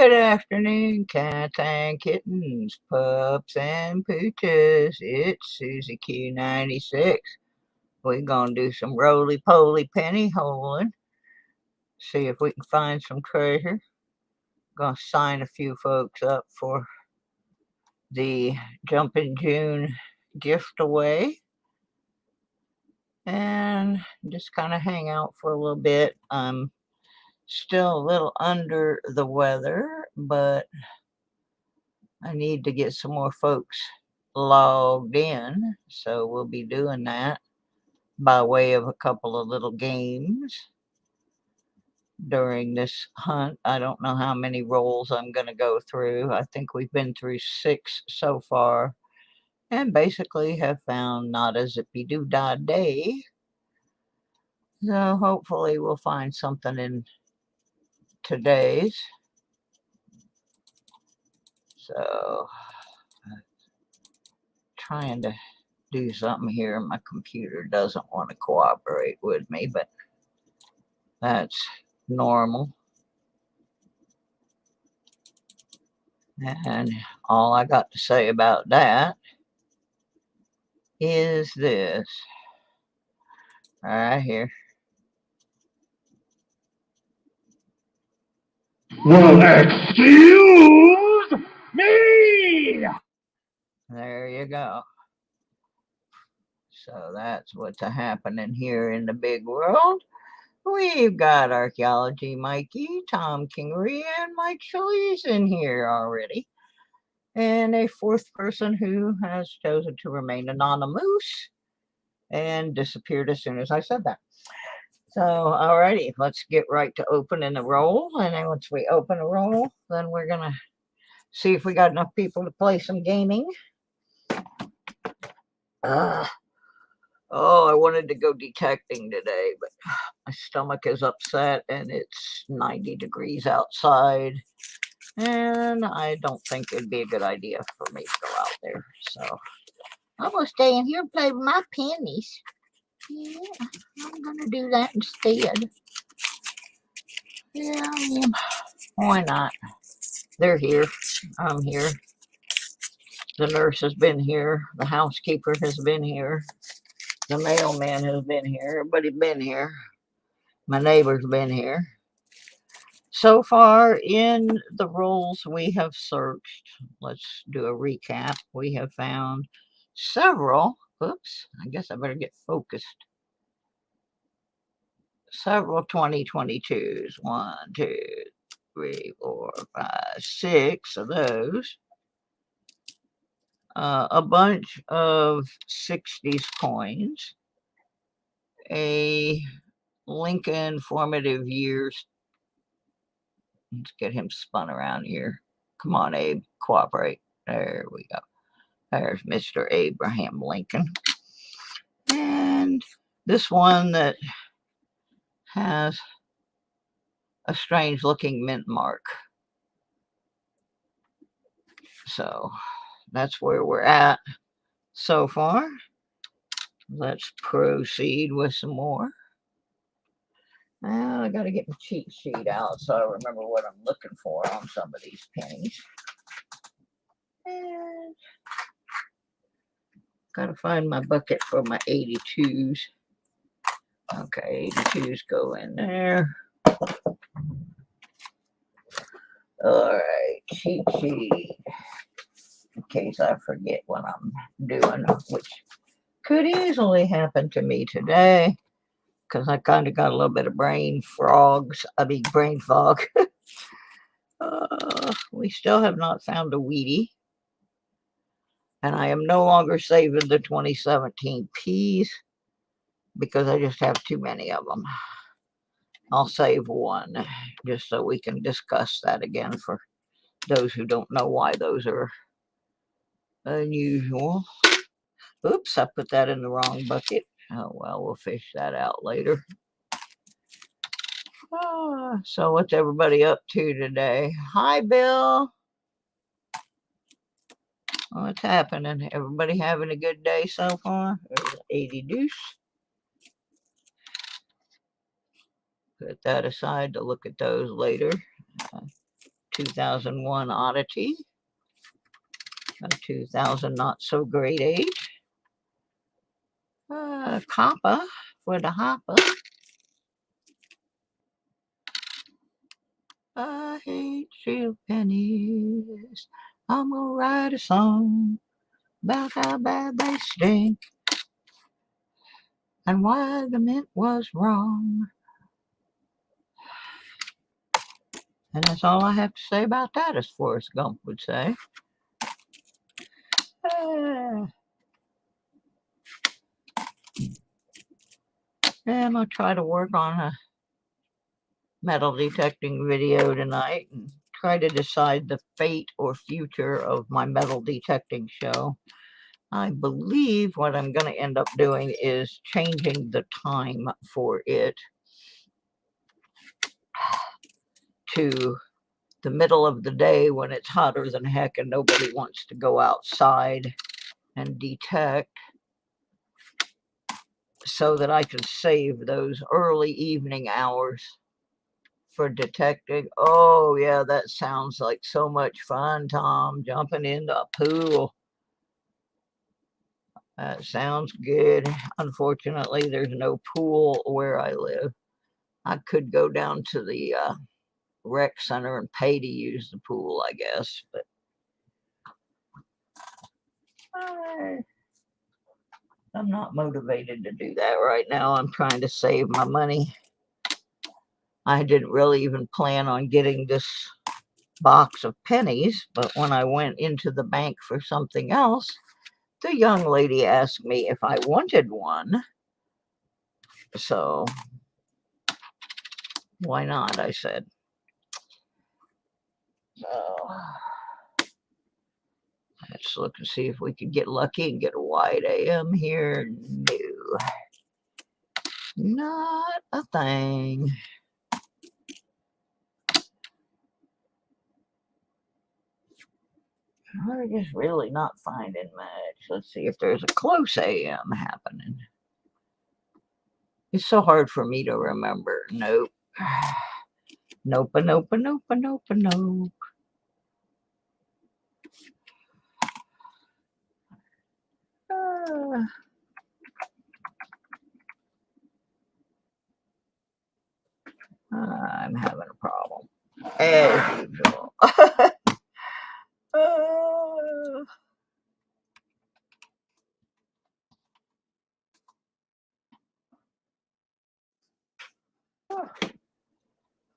Good afternoon, cats and kittens, pups and pooches. It's Susie Q96. We're gonna do some roly-poly penny holing. See if we can find some treasure. Gonna sign a few folks up for the Jumpin' June gift away. And just kind of hang out for a little bit. I'm still a little under the weather, but I need to get some more folks logged in, so we'll be doing that by way of a couple of little games during this hunt. I don't know how many rolls I'm going to go through. I think we've been through 6 so far and basically have found not a zippy-doo-dah day. So hopefully we'll find something in today's. So trying to do something here. My computer doesn't want to cooperate with me, but that's normal. And all I got to say about that is this right here. Well, excuse me! There you go. So that's what's happening here in the big world. We've got Archaeology Mikey, Tom Kingery, and Mike Shelley's in here already. And a 4th person who has chosen to remain anonymous and disappeared as soon as I said that. So, alrighty, let's get right to opening the roll. And then once we open a roll, then we're going to see if we got enough people to play some gaming. Oh, I wanted to go detecting today, but my stomach is upset and it's 90 degrees outside. And I don't think it'd be a good idea for me to go out there. So I'm going to stay in here and play with my pennies. Yeah, I'm going to do that instead. Yeah, why not? They're here. I'm here. The nurse has been here. The housekeeper has been here. The mailman has been here. Everybody's been here. My neighbor's been here. So far in the rolls we have searched, let's do a recap. We have found several, oops, I guess I better get focused. Several 2022s. 1, 2, 3, 4, 5, 6 of those. A bunch of 60s coins. A Lincoln formative years. Let's get him spun around here. Come on, Abe, cooperate. There we go. There's Mr. Abraham Lincoln. And this one that has a strange looking mint mark. So that's where we're at so far. Let's proceed with some more. Now I got to get my cheat sheet out so I remember what I'm looking for on some of these pennies. And got to find my bucket for my 82s. Okay, 82s go in there. Alright, cheat sheet. In case I forget what I'm doing, which could easily happen to me today, because I kind of got a little bit of brain fog. We still have not found a Wheatie. And I am no longer saving the 2017 P's because I just have too many of them. I'll save one just so we can discuss that again for those who don't know why those are unusual. Oops, I put that in the wrong bucket. Oh, well, we'll fish that out later. So what's everybody up to today? Hi, Bill. What's happening? Everybody having a good day so far? There's 80 deuce. Put that aside to look at those later. 2001 Oddity, a 2000 Not So Great Age, Copper for the Hopper, I hate you pennies, I'm gonna write a song about how bad they stink and why the mint was wrong. And that's all I have to say about that, as Forrest Gump would say. And I'll try to work on a metal detecting video tonight and try to decide the fate or future of my metal detecting show. I believe what I'm going to end up doing is changing the time for it to the middle of the day when it's hotter than heck and nobody wants to go outside and detect, so that I can save those early evening hours for detecting. Oh yeah, that sounds like so much fun, Tom, jumping into a pool. That sounds good. Unfortunately, there's no pool where I live. I could go down to the rec center and pay to use the pool, I guess, but I'm not motivated to do that right now. I'm trying to save my money. I didn't really even plan on getting this box of pennies, but when I went into the bank for something else, the young lady asked me if I wanted one. So why not, I said. So let's look and see if we can get lucky and get a wide AM here. No, not a thing. We're just really not finding much. Let's see if there's a close AM happening. It's so hard for me to remember. Nope. Nope, nope, nope, nope, nope. I'm having a problem, as usual.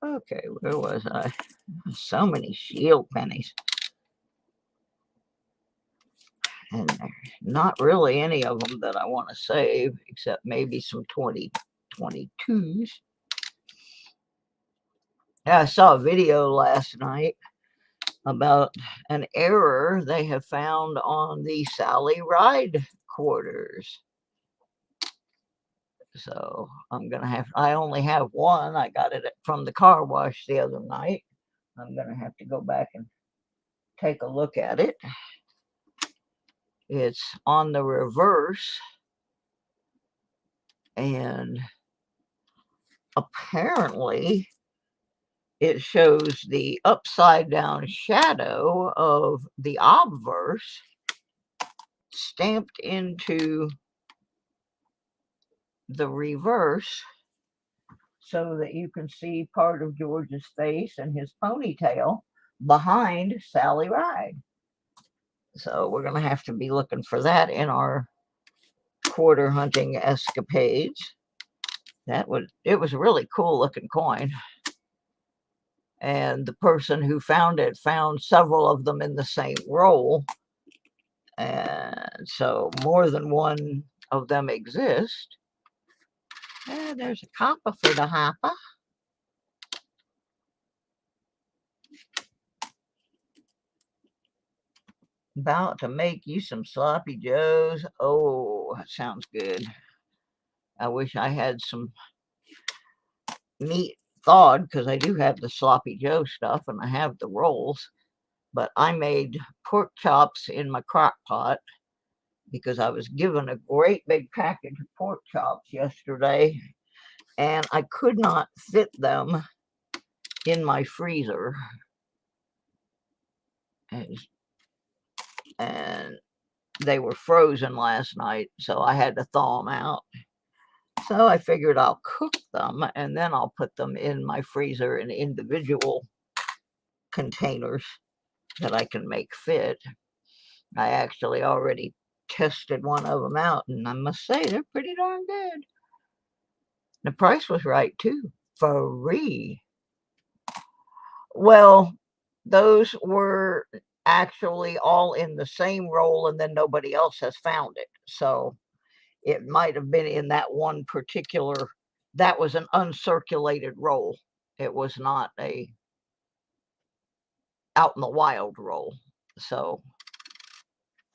Okay, where was I? So many shield pennies. And there's not really any of them that I want to save, except maybe some 2022s. Yeah, I saw a video last night about an error they have found on the Sally Ride quarters. So I'm going to have, I only have one. I got it from the car wash the other night. I'm going to have to go back and take a look at it. It's on the reverse, and apparently it shows the upside down shadow of the obverse stamped into the reverse, so that you can see part of George's face and his ponytail behind Sally Ride. So we're going to have to be looking for that in our quarter hunting escapades. It was a really cool looking coin. And the person who found it found several of them in the same roll. And so more than one of them exist. And there's a copper for the hopper. About to make you some sloppy joes. Oh, that sounds good. I wish I had some meat thawed, because I do have the sloppy joe stuff and I have the rolls. But I made pork chops in my crock pot because I was given a great big package of pork chops yesterday, and I could not fit them in my freezer. and they were frozen last night, so I had to thaw them out. So I figured I'll cook them, and then I'll put them in my freezer in individual containers that I can make fit. I actually already tested one of them out, and I must say they're pretty darn good. The price was right too. Free. Well, those were actually all in the same roll, and then nobody else has found it. So it might have been in that one particular, that was an uncirculated roll. It was not a out in the wild roll. So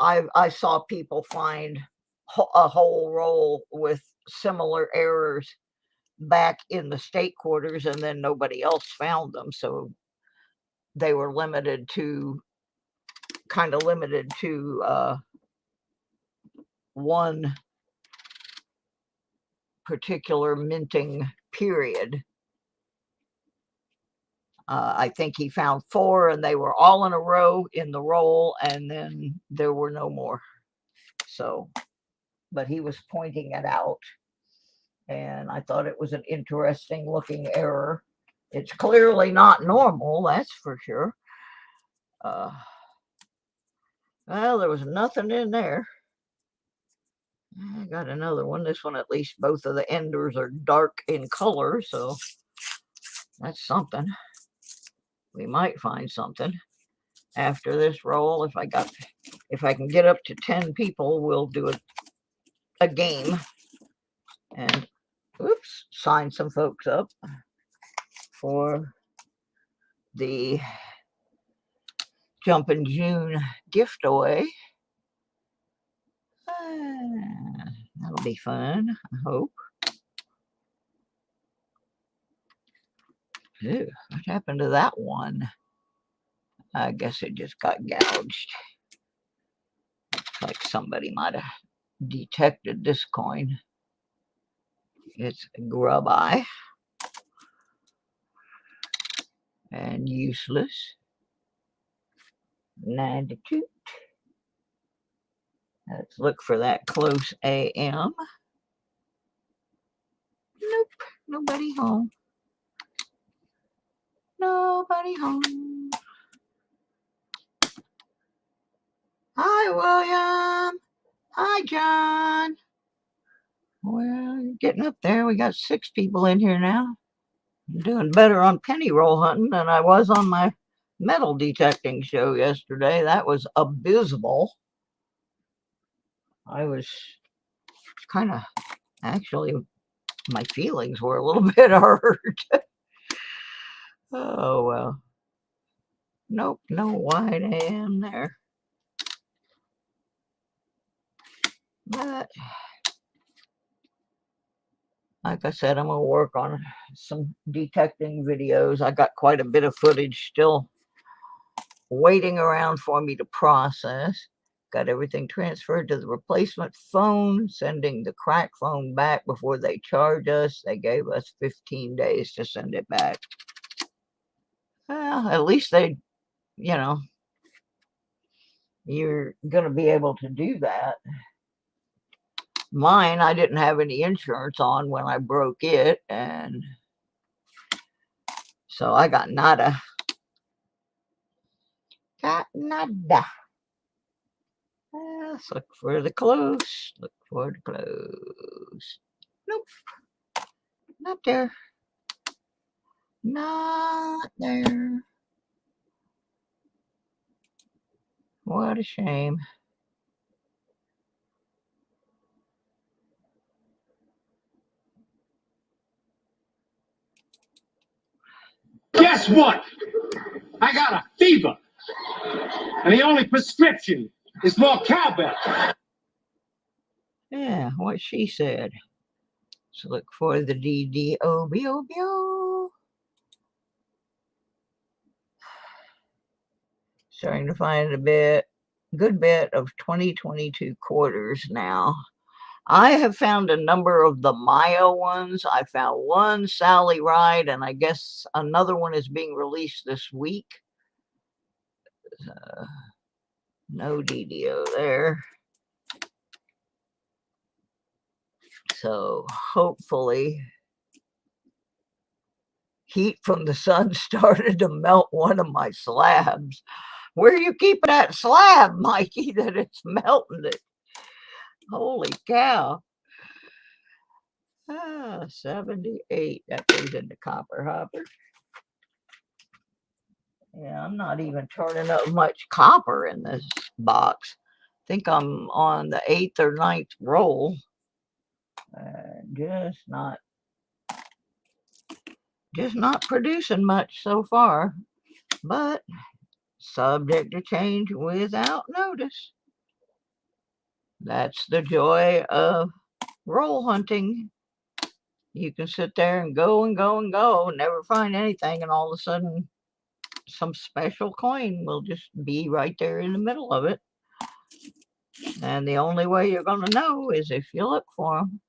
I saw people find a whole roll with similar errors back in the state quarters, and then nobody else found them. So they were limited to one particular minting period. I think he found 4, and they were all in a row in the roll, and then there were no more. So, but he was pointing it out, and I thought it was an interesting looking error. It's clearly not normal, that's for sure. Well, there was nothing in there. I got another one. This one, at least both of the enders are dark in color, so that's something. We might find something after this roll. If I can get up to 10 people, we'll do a game and sign some folks up for the Jumpin' June gift away. That'll be fun, I hope. Ew, what happened to that one? I guess it just got gouged. Looks like somebody might have detected this coin. It's grub eye and useless. 92. Let's look for that close AM. Nope, nobody home. Nobody home. Hi, William. Hi, John. Well, getting up there. We got 6 people in here now. I'm doing better on penny roll hunting than I was on my metal detecting show yesterday. That was abysmal. I was kind of, actually, my feelings were a little bit hurt. Oh, well. Nope, no wide AM there. But, like I said, I'm going to work on some detecting videos. I got quite a bit of footage still waiting around for me to process. Got everything transferred to the replacement phone, sending the crack phone back before they charge us. They gave us 15 days to send it back. Well, at least they, you're going to be able to do that. Mine, I didn't have any insurance on when I broke it, and so I got nada. Got nada. Let's look for the close. Look for the close. Nope. Not there. Not there. What a shame. Guess what? I got a fever. And the only prescription is more cowbell. Yeah, what she said. So look for the DDOBOBO. Starting to find a good bit of 2022 quarters now. I have found a number of the Maya ones. I found one Sally Ride, and I guess another one is being released this week. No DDO there. So hopefully heat from the sun started to melt one of my slabs. Where are you keeping that slab, Mikey, that it's melting it? Holy cow. 78. That goes into copper hopper. Yeah, I'm not even turning up much copper in this box. I think I'm on the 8th or 9th roll. Just not producing much so far, but subject to change without notice. That's the joy of roll hunting. You can sit there and go and go and go, never find anything, and all of a sudden some special coin will just be right there in the middle of it. And the only way you're going to know is if you look for them.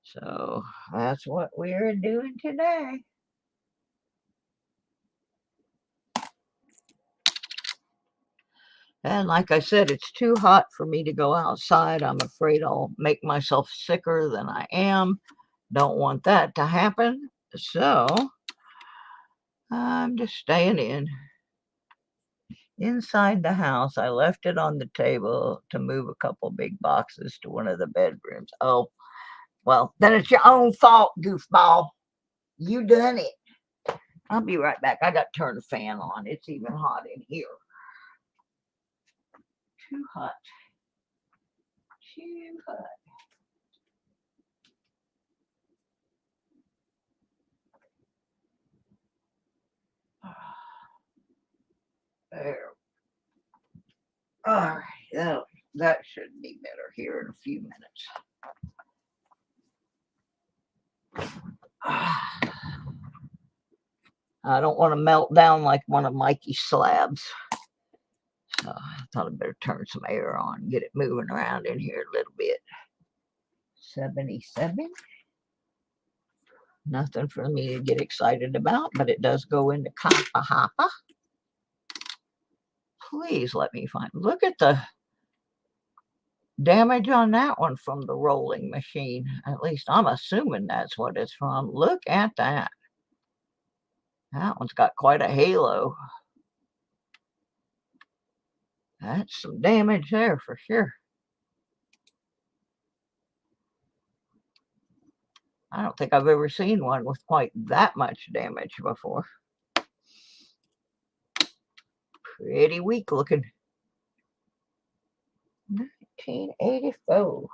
So that's what we're doing today. And like I said, it's too hot for me to go outside. I'm afraid I'll make myself sicker than I am. Don't want that to happen. So I'm just staying inside the house. I left it on the table to move a couple big boxes to one of the bedrooms. Oh, well, then it's your own fault, goofball. You done it. I'll be right back. I got to turn the fan on. It's even hot in here. Too hot. Too hot. There. All right. That should be better here in a few minutes. I don't want to melt down like one of Mikey's slabs. So I thought I'd better turn some air on, get it moving around in here a little bit. 77. Nothing for me to get excited about, but it does go into copper hopper. Please let me find. Look at the damage on that one from the rolling machine. At least I'm assuming that's what it's from. Look at that. That one's got quite a halo. That's some damage there for sure. I don't think I've ever seen one with quite that much damage before. Pretty weak looking. 1984.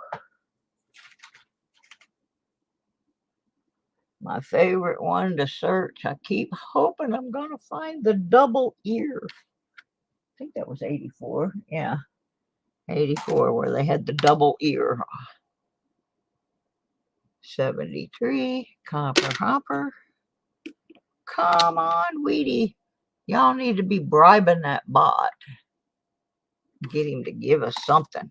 My favorite one to search. I keep hoping I'm going to find the double ear. I think that was 84. Yeah, 84, where they had the double ear. 73, copper hopper. Come on, Weedy. Y'all need to be bribing that bot. Get him to give us something.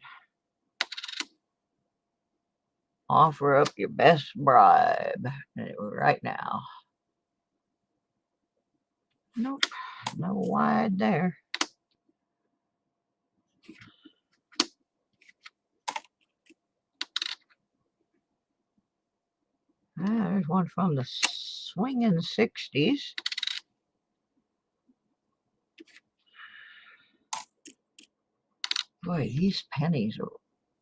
Offer up your best bribe right now. Nope, no wide there. There's one from the swinging 60s. Boy, these pennies are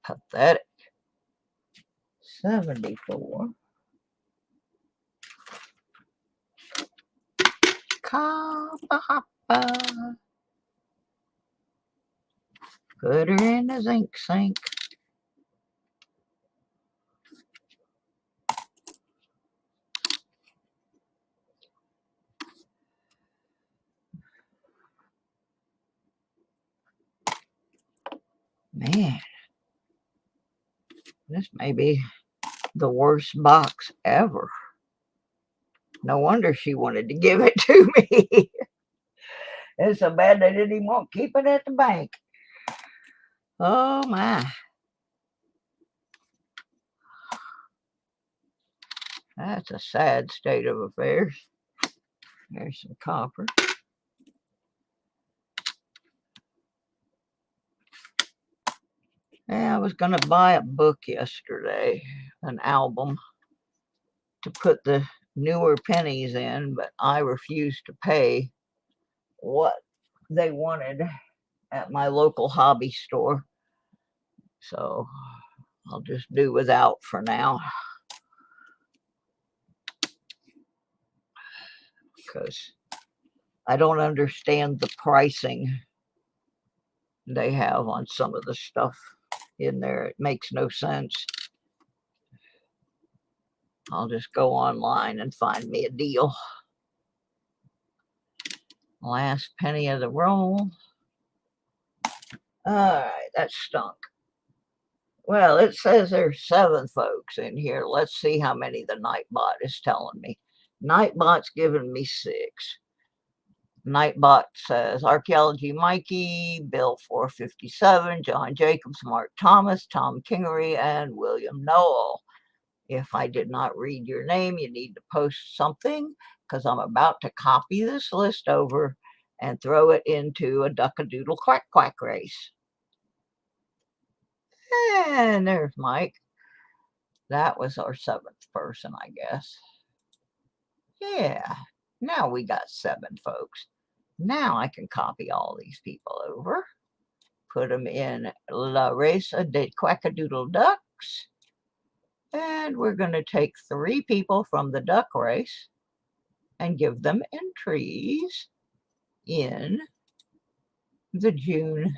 pathetic. 74. Copper hopper. Put her in the zinc sink. Man, this may be the worst box ever. No wonder she wanted to give it to me. It's so bad they didn't even want to keep it at the bank. Oh my. That's a sad state of affairs. There's some copper. I was going to buy a book yesterday, an album, to put the newer pennies in, but I refused to pay what they wanted at my local hobby store. So I'll just do without for now, because I don't understand the pricing they have on some of the stuff in there. It makes no sense. I'll just go online and find me a deal. Last penny of the roll. All right, that stunk. Well, it says there's 7 folks in here. Let's see how many the Nightbot is telling me. Nightbot's giving me 6. Nightbot says Archaeology Mikey, Bill 457, John Jacobs, Mark Thomas, Tom Kingery, and William Noel. If I did not read your name, you need to post something, because I'm about to copy this list over and throw it into a duck-a-doodle quack-quack race. And there's Mike. That was our 7th person, I guess. Yeah, now we got 7 folks. Now I can copy all these people over, put them in La Race de Quackadoodle Ducks, and we're going to take 3 people from the duck race and give them entries in the June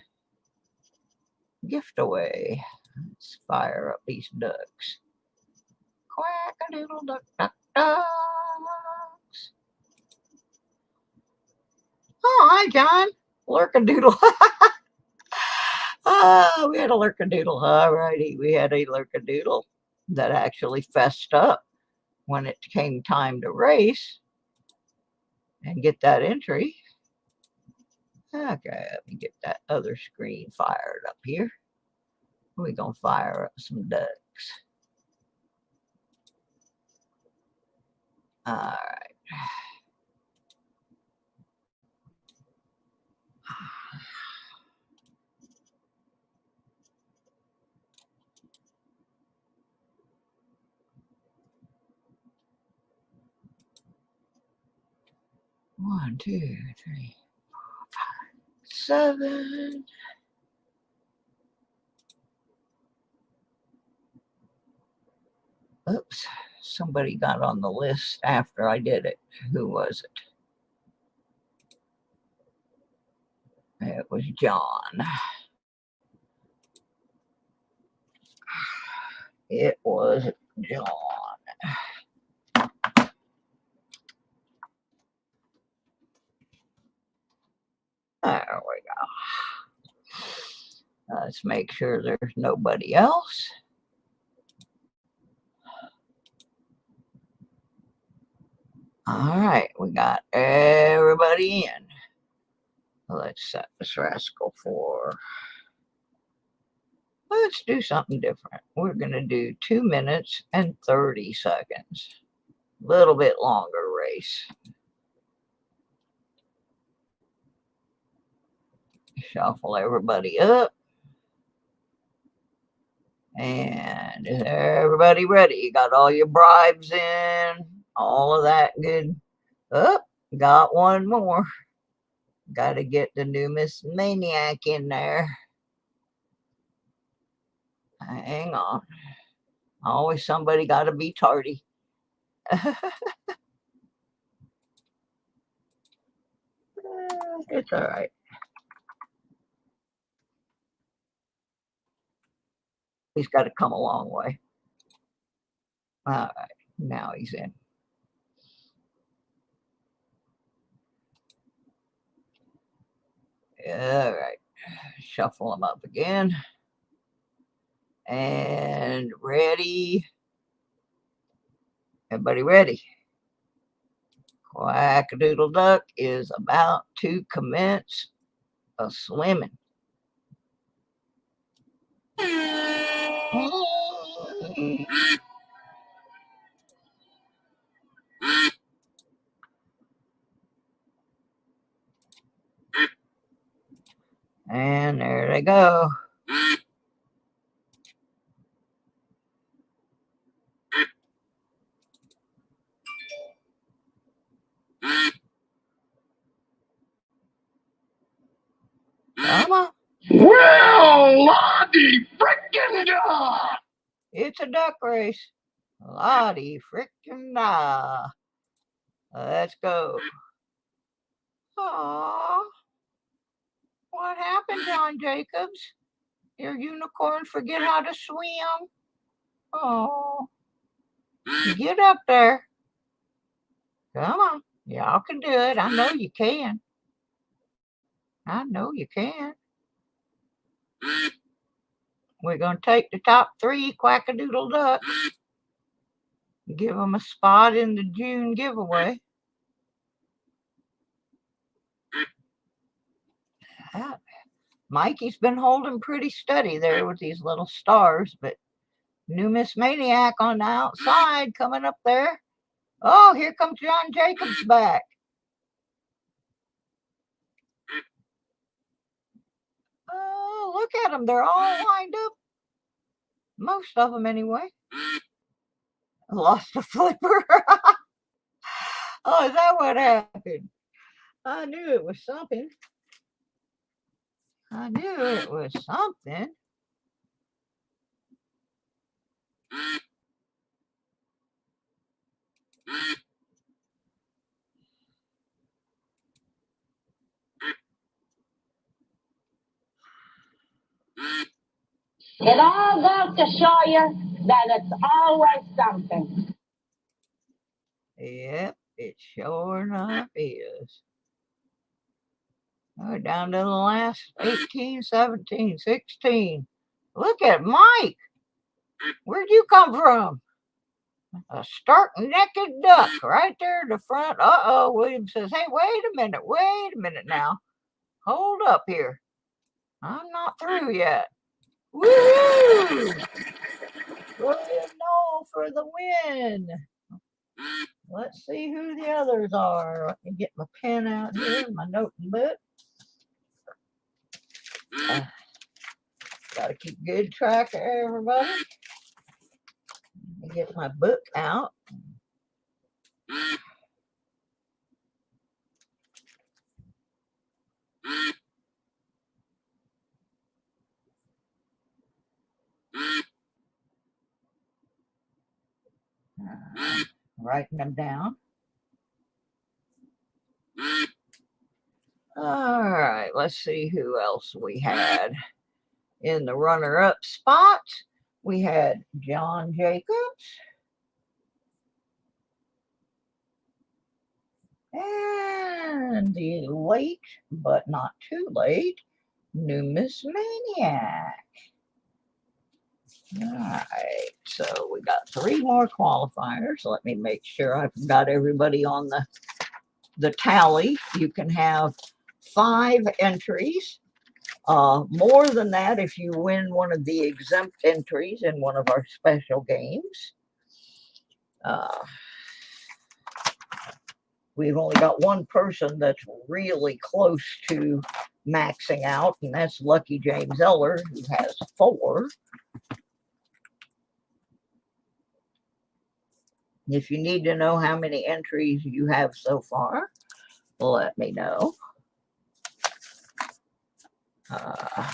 gift away. Let's fire up these ducks. Quackadoodle duck duck ducks. Oh, hi, John. Lurkadoodle. Oh, we had a Lurkadoodle. All righty. We had a Lurkadoodle that actually fessed up when it came time to race and get that entry. Okay, let me get that other screen fired up here. We're going to fire up some ducks. All right. One, 2, 3, 4, 5, 7. Oops, somebody got on the list after I did it. Who was it? It was John. It was John. There we go. Let's make sure there's nobody else. All right, we got everybody in. Let's set this rascal for, let's do something different. We're going to do 2 minutes and 30 seconds. A little bit longer race. Shuffle everybody up. And is everybody ready? You got all your bribes in, all of that good. Oh, got one more. Got to get the new Miss Maniac in there. Hang on. Always somebody got to be tardy. It's all right. He's got to come a long way. All right, now he's in. All right, shuffle him up again. And ready. Everybody ready? Quackadoodle Duck is about to commence a swimming. And there they go. Well, Lottie frickin' da! It's a duck race. Lottie frickin' da. Let's go. Aww. What happened, John Jacobs? Your unicorn forget how to swim? Oh. Get up there. Come on. Y'all can do it. I know you can. I know you can. We're going to take the top 3 quackadoodle ducks. Give them a spot in the June giveaway. Mikey's been holding pretty steady there with these little stars, but new Miss Maniac on the outside coming up there. Oh, here comes John Jacobs back. Oh, look at them. They're all lined up. Most of them anyway. Lost a flipper. Oh, is that what happened? I knew it was something. I knew it was something. It all goes to show you that it's always something. Yep, it sure enough is. We're down to the last 18, 17, 16. Look at Mike. Where'd you come from? A stark naked duck right there in the front. Uh-oh, William says, hey, wait a minute now. Hold up here. I'm not through yet. Woo! William Knoll for the win. Let's see who the others are. Let me get my pen out here, my notebook. Got to keep good track of everybody. Let me get my book out. Writing them down. All right, let's see who else we had. In the runner-up spot, we had John Jacobs. And the late, but not too late, new Miss Maniac. All right, so we got 3 more qualifiers. Let me make sure I've got everybody on the tally. You can have 5 entries. More than that if you win one of the exempt entries in one of our special games. We've only got 1 person that's really close to maxing out, and that's Lucky James Eller, who has 4. If you need to know how many entries you have so far, let me know. I'm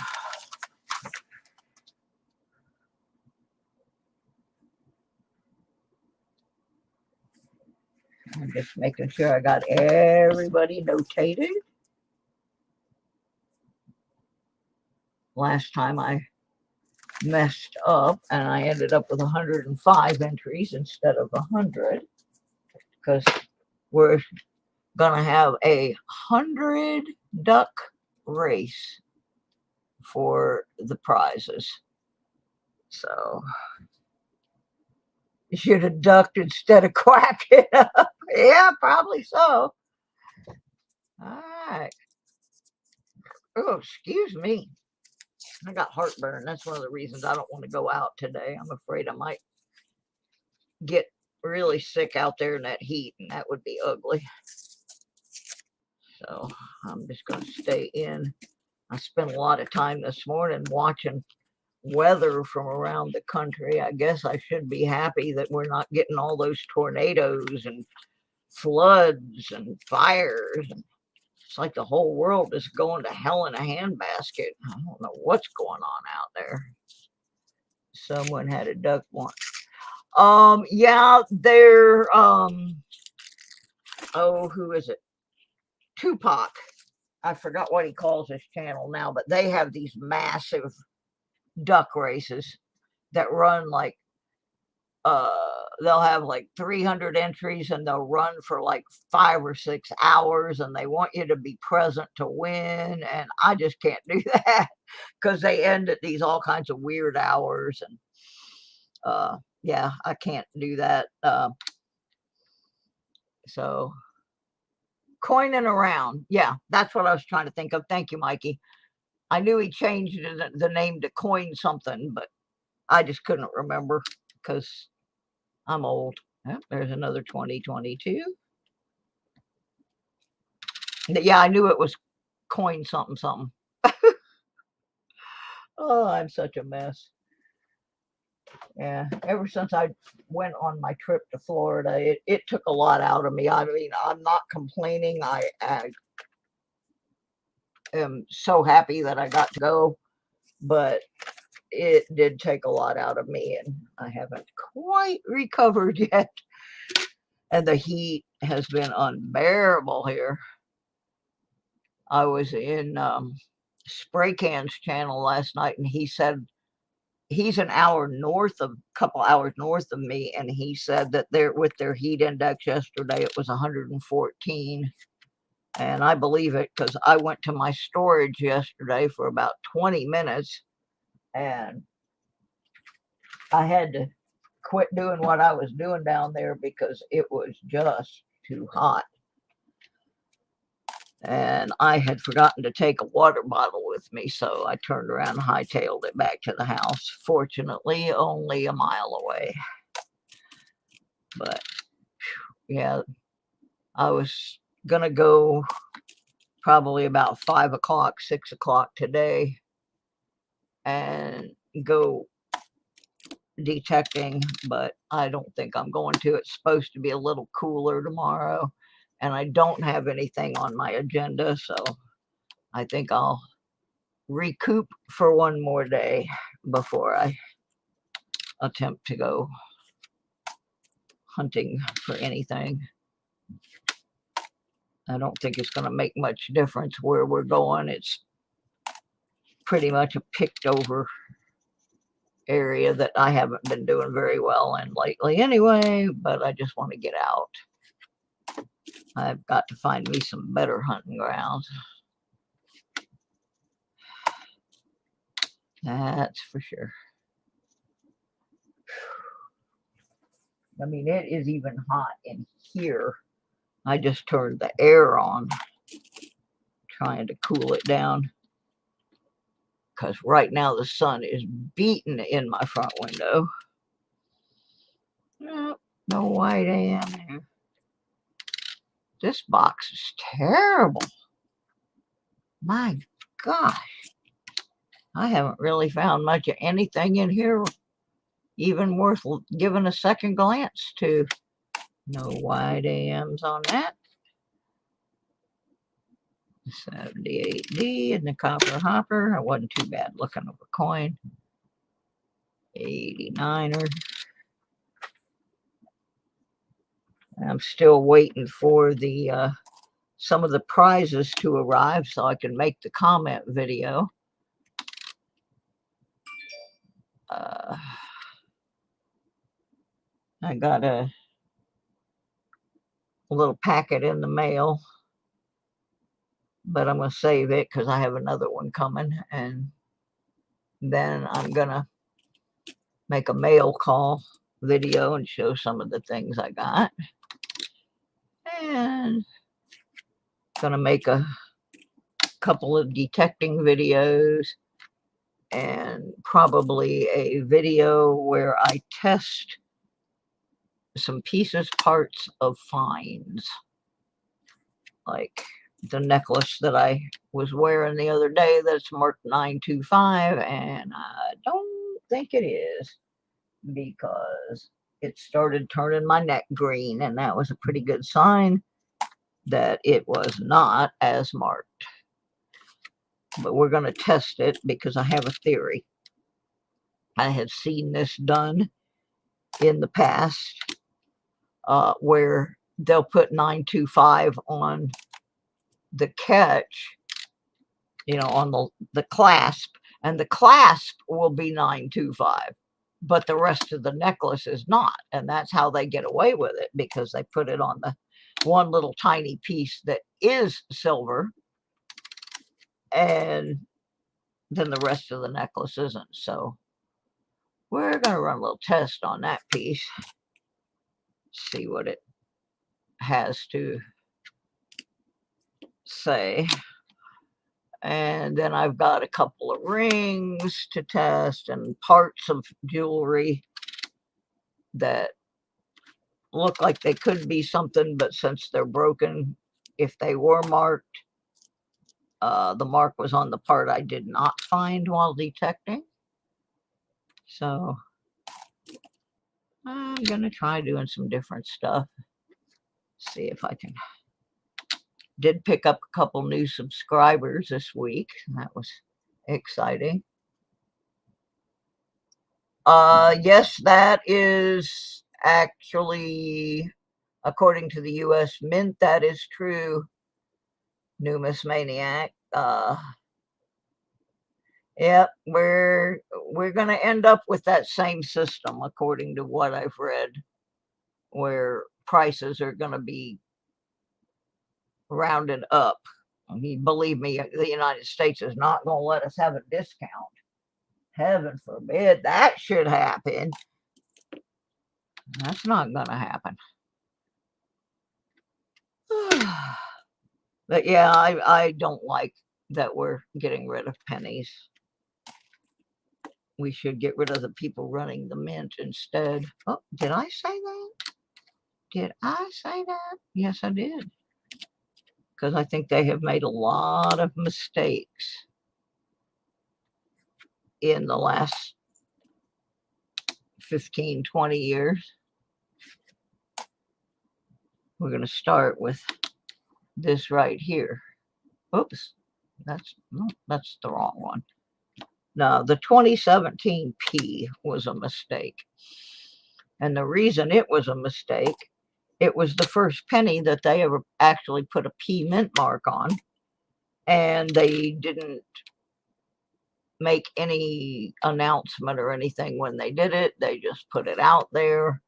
just making sure I got everybody notated. Last time I messed up and I ended up with 105 entries instead of 100 because we're gonna have a 100 duck race for the prizes. So you should have ducked instead of quacking up. Yeah, probably so. All right. Oh, excuse me. I got heartburn. That's one of the reasons I don't want to go out today. I'm afraid I might get really sick out there in that heat, and that would be ugly. So I'm just going to stay in. I spent a lot of time this morning watching weather from around the country. I guess I should be happy that we're not getting all those tornadoes and floods and fires. It's like the whole world is going to hell in a handbasket. I don't know what's going on out there. Someone had a duck once. Yeah, they're oh, who is it? Tupac. I forgot what he calls his channel now, but they have these massive duck races that run like they'll have like 300 entries and they'll run for like 5 or 6 hours, and they want you to be present to win, and I just can't do that because they end at these all kinds of weird hours, and yeah, I can't do that. So coining around, yeah, that's what I was trying to think of. Thank you, Mikey. I knew he changed the name to coin something, but I just couldn't remember because I'm old. Oh, there's another 2022. Yeah, I knew it was coin something something. Oh, I'm such a mess. Yeah, ever since I went on my trip to Florida, it took a lot out of me. I mean, I'm not complaining. I am so happy that I got to go, but it did take a lot out of me, and I haven't quite recovered yet. And the heat has been unbearable here. I was in Spray Can's channel last night, and he said he's an hour north of, couple hours north of me, and he said that they're with their heat index yesterday, it was 114. And I believe it because I went to my storage yesterday for about 20 minutes, and I had to quit doing what I was doing down there because it was just too hot. And I had forgotten to take a water bottle with me, so I turned around and hightailed it back to the house. Fortunately, only a mile away. But, yeah, I was going to go probably about 5 o'clock, 6 o'clock today and go detecting, but I don't think I'm going to. It's supposed to be a little cooler tomorrow, and I don't have anything on my agenda, so I think I'll recoup for one more day before I attempt to go hunting for anything. I don't think it's going to make much difference where we're going. It's pretty much a picked over area that I haven't been doing very well in lately anyway, but I just want to get out. I've got to find me some better hunting grounds. That's for sure. I mean, it is even hot in here. I just turned the air on, trying to cool it down. Because right now the sun is beating in my front window. Oh, no white AM there. This box is terrible. My gosh. I haven't really found much of anything in here even worth giving a second glance to. No white AMs on that. 78D and the copper hopper. I wasn't too bad looking over coin. 89er. I'm still waiting for the some of the prizes to arrive so I can make the comment video. I got a little packet in the mail, but I'm going to save it because I have another one coming, and then I'm going to make a mail call video and show some of the things I got. And going to make a couple of detecting videos and probably a video where I test some pieces, parts of finds, like the necklace that I was wearing the other day that's marked 925, and I don't think it is because it started turning my neck green, and that was a pretty good sign that it was not as marked. But we're going to test it because I have a theory. I have seen this done in the past where they'll put 925 on the catch, you know, on the clasp, and the clasp will be 925, but the rest of the necklace is not. And that's how they get away with it, because they put it on the one little tiny piece that is silver, and then the rest of the necklace isn't. So we're going to run a little test on that piece, see what it has to say. And then I've got a couple of rings to test and parts of jewelry that look like they could be something, but since they're broken, if they were marked, the mark was on the part I did not find while detecting. So I'm going to try doing some different stuff. See if I can. Did pick up a couple new subscribers this week. That was exciting. Yes, that is actually, according to the U.S. Mint, that is true, Numismaniac. Yep, we're going to end up with that same system, according to what I've read, where prices are going to be rounded up. I mean, believe me, the United States is not going to let us have a discount. Heaven forbid that should happen. That's not going to happen. But yeah, I don't like that we're getting rid of pennies. We should get rid of the people running the mint instead. Oh, did I say that? Did I say that? Yes, I did. Because I think they have made a lot of mistakes in the last 15, 20 years. We're going to start with this right here. Oops, that's the wrong one. No, the 2017 P was a mistake. And the reason it was a mistake, it was the first penny that they ever actually put a P mint mark on. And they didn't make any announcement or anything when they did it. They just put it out there.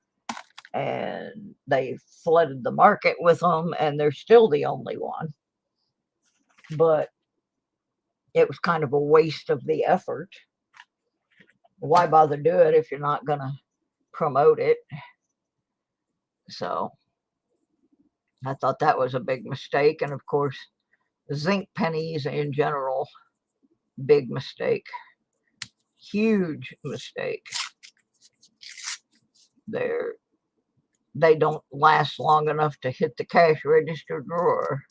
And they flooded the market with them. And they're still the only one. But it was kind of a waste of the effort. Why bother do it if you're not going to promote it? So I thought that was a big mistake. And of course, zinc pennies in general, big mistake. Huge mistake. They don't last long enough to hit the cash register drawer.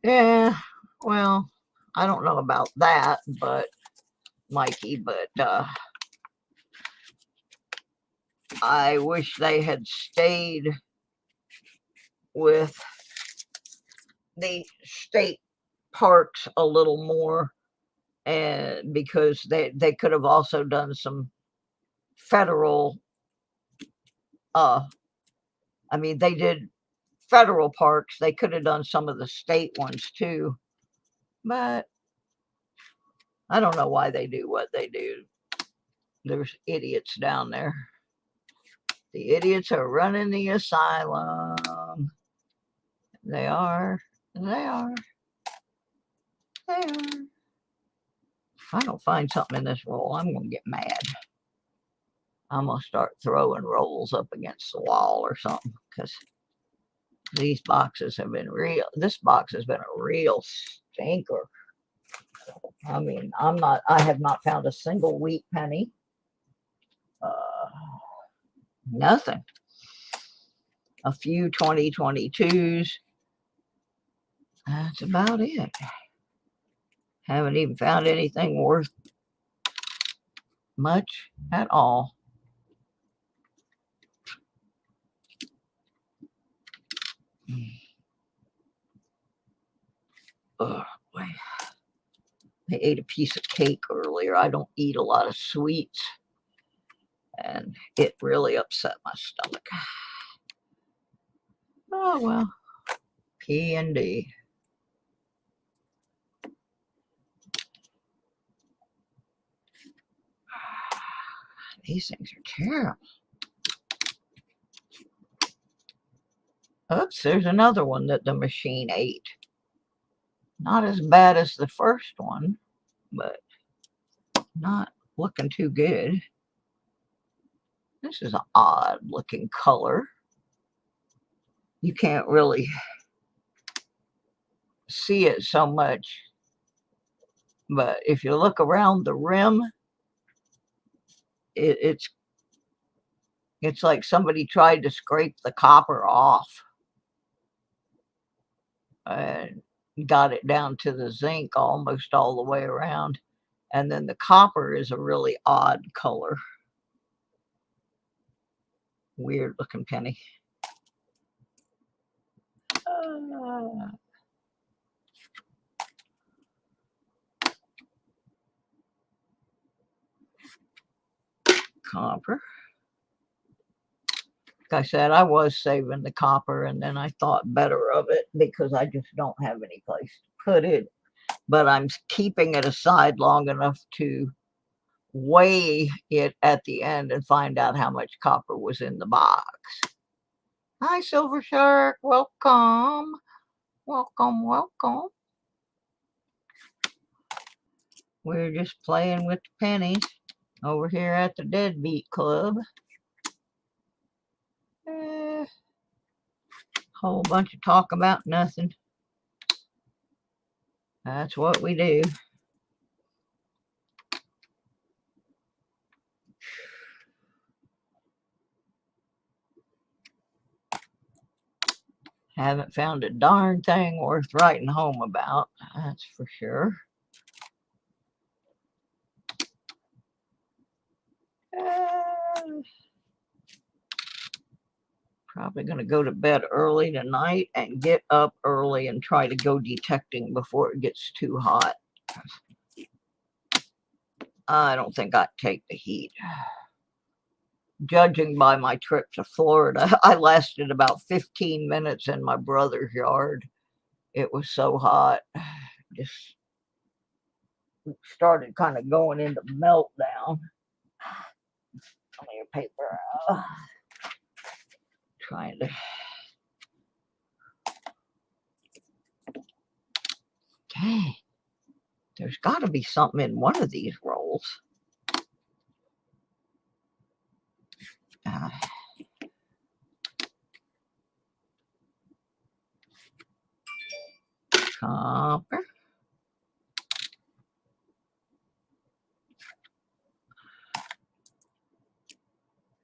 Yeah, well, I don't know about that, but Mikey, but I wish they had stayed with the state parks a little more, and because they could have also done some federal I mean, they did federal parks. They could have done some of the state ones too, but I don't know why they do what they do. There's idiots down there. The idiots are running the asylum. They are. They are. They are. If I don't find something in this roll, I'm going to get mad. I'm going to start throwing rolls up against the wall or something, because these boxes have been real. This box has been a real stinker. I mean, I have not found a single wheat penny. Nothing. A few 2022s. That's about it. Haven't even found anything worth much at all. Oh, boy. I ate a piece of cake earlier. I don't eat a lot of sweets, and it really upset my stomach. Oh, well. P&D. These things are terrible. Oops, there's another one that the machine ate. Not as bad as the first one, but not looking too good. This is an odd looking color. You can't really see it so much, but if you look around the rim, it's like somebody tried to scrape the copper off and got it down to the zinc almost all the way around. And then the copper is a really odd color. Weird looking penny. Copper. Like I said, I was saving the copper, and then I thought better of it because I just don't have any place to put it. But I'm keeping it aside long enough to weigh it at the end and find out how much copper was in the box. Hi, Silver Shark. Welcome. Welcome, welcome. We're just playing with the pennies over here at the Deadbeat Club. Whole bunch of talk about nothing. That's what we do. Haven't found a darn thing worth writing home about, that's for sure. Probably going to go to bed early tonight and get up early and try to go detecting before it gets too hot. I don't think I'd take the heat. Judging by my trip to Florida, I lasted about 15 minutes in my brother's yard. It was so hot. Just started kind of going into meltdown. Some of your paper out. Trying to. Dang. There's got to be something in one of these rolls. Copper.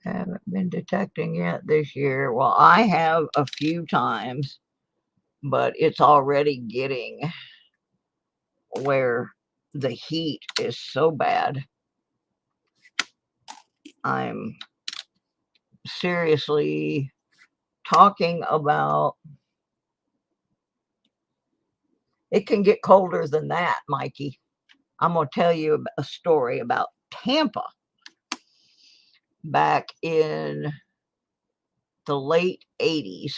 Haven't been detecting yet this year. Well, I have a few times, but it's already getting where the heat is so bad. I'm seriously talking about it can get colder than that, Mikey. I'm going to tell you a story about Tampa. Back in the late 80s,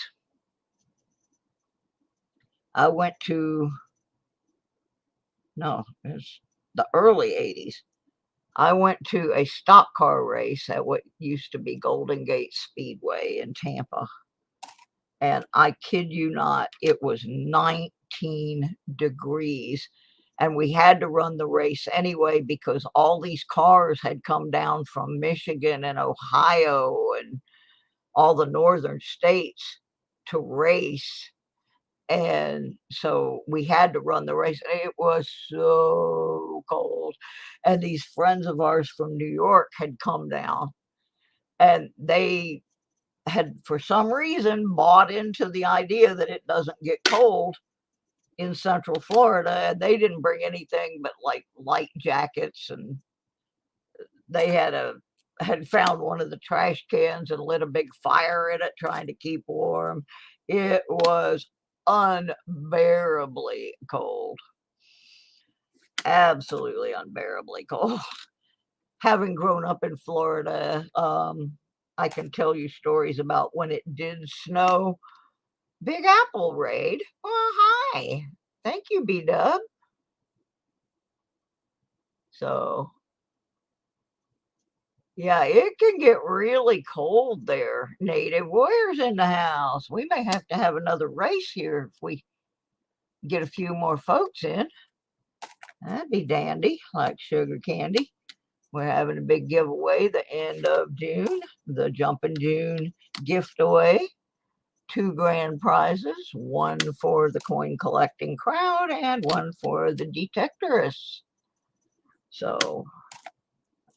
I went to, no, it's the early 80s. I went to a stock car race at what used to be Golden Gate Speedway in Tampa. And I kid you not, it was 19 degrees. And we had to run the race anyway because all these cars had come down from Michigan and Ohio and all the northern states to race. And so we had to run the race. It was so cold. And these friends of ours from New York had come down, and they had, for some reason, bought into the idea that it doesn't get cold in Central Florida. And they didn't bring anything but like light jackets. And they had found one of the trash cans and lit a big fire in it trying to keep warm. It was unbearably cold. Absolutely unbearably cold. Having grown up in Florida, I can tell you stories about when it did snow. Big Apple raid. Oh, hi. Thank you, B-Dub. So, yeah, it can get really cold there. Native Warriors in the house. We may have to have another race here if we get a few more folks in. That'd be dandy, like sugar candy. We're having a big giveaway the end of June, the Jumpin' June gift away. 2 grand prizes, one for the coin collecting crowd and one for the detectorists. So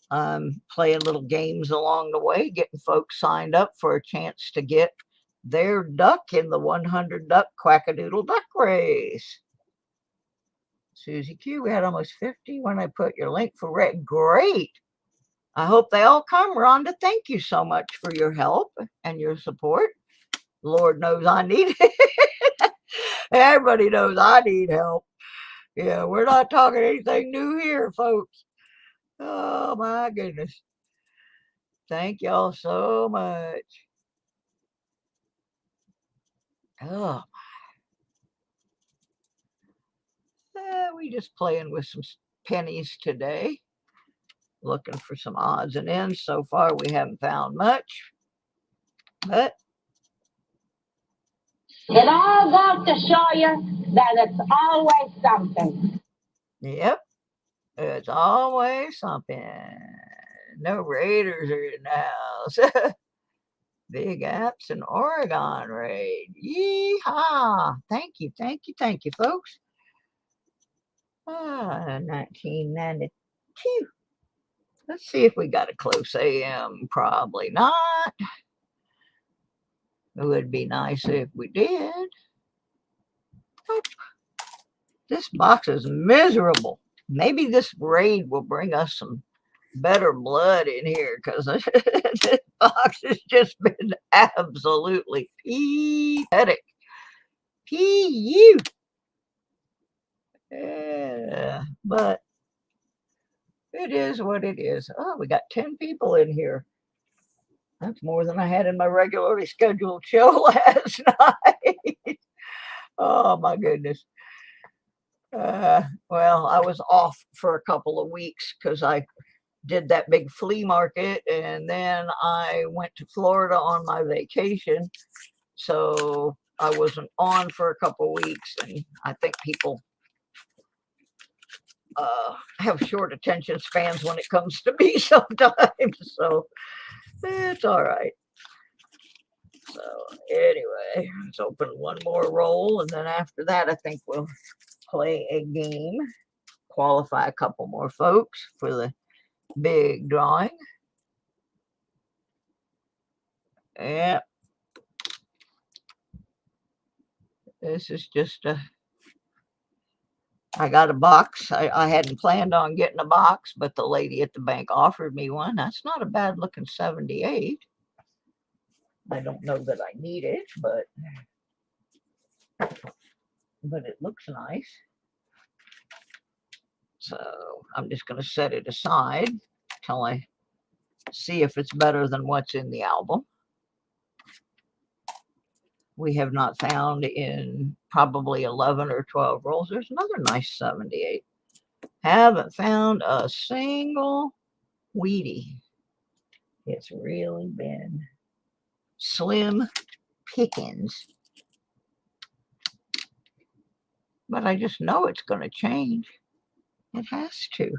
I'm playing little games along the way, getting folks signed up for a chance to get their duck in the 100 duck quackadoodle duck race. Susie Q, we had almost 50 when I put your link for red. Great. I hope they all come. Rhonda, thank you so much for your help and your support. Lord knows I need it. Everybody knows I need help. Yeah, we're not talking anything new here, folks. Oh, my goodness. Thank y'all so much. Oh, we just playing with some pennies today. Looking for some odds and ends. So far, we haven't found much. But it all goes to show you that it's always something. yep, it's always something. No raiders are in the house. Big Apps and Oregon raid. Yeehaw! Thank you, folks. 1992. Let's see if we got a close AM. Probably not. It would be nice if we did. Oh, this box is miserable. Maybe this raid will bring us some better blood in here because this box has just been absolutely pathetic. P.U. Yeah, but it is what it is. Oh, we got 10 people in here. That's more than I had in my regularly scheduled show last night. Oh, my goodness. Well, I was off for a couple of weeks because I did that big flea market, and then I went to Florida on my vacation. So I wasn't on for a couple of weeks, and I think people have short attention spans when it comes to me sometimes. So it's all right. So anyway, let's open one more roll, and then after that, I think we'll play a game, qualify a couple more folks for the big drawing. Yeah, this is just a, I got a box. I hadn't planned on getting a box, but the lady at the bank offered me one. That's not a bad looking 78. I don't know that I need it, but it looks nice. So I'm just going to set it aside till I see if it's better than what's in the album. We have not found in probably 11 or 12 rolls. There's another nice 78. Haven't found a single Wheatie. It's really been slim pickings. But I just know it's going to change. It has to.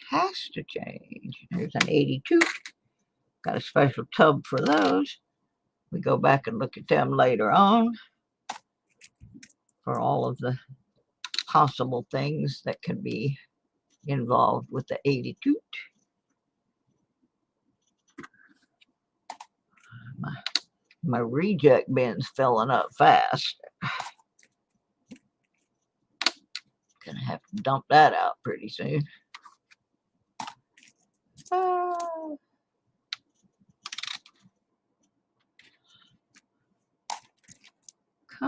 Has to change. There's an 82. Got a special tub for those. We go back and look at them later on for all of the possible things that can be involved with the 82. My reject bin's filling up fast. Gonna have to dump that out pretty soon.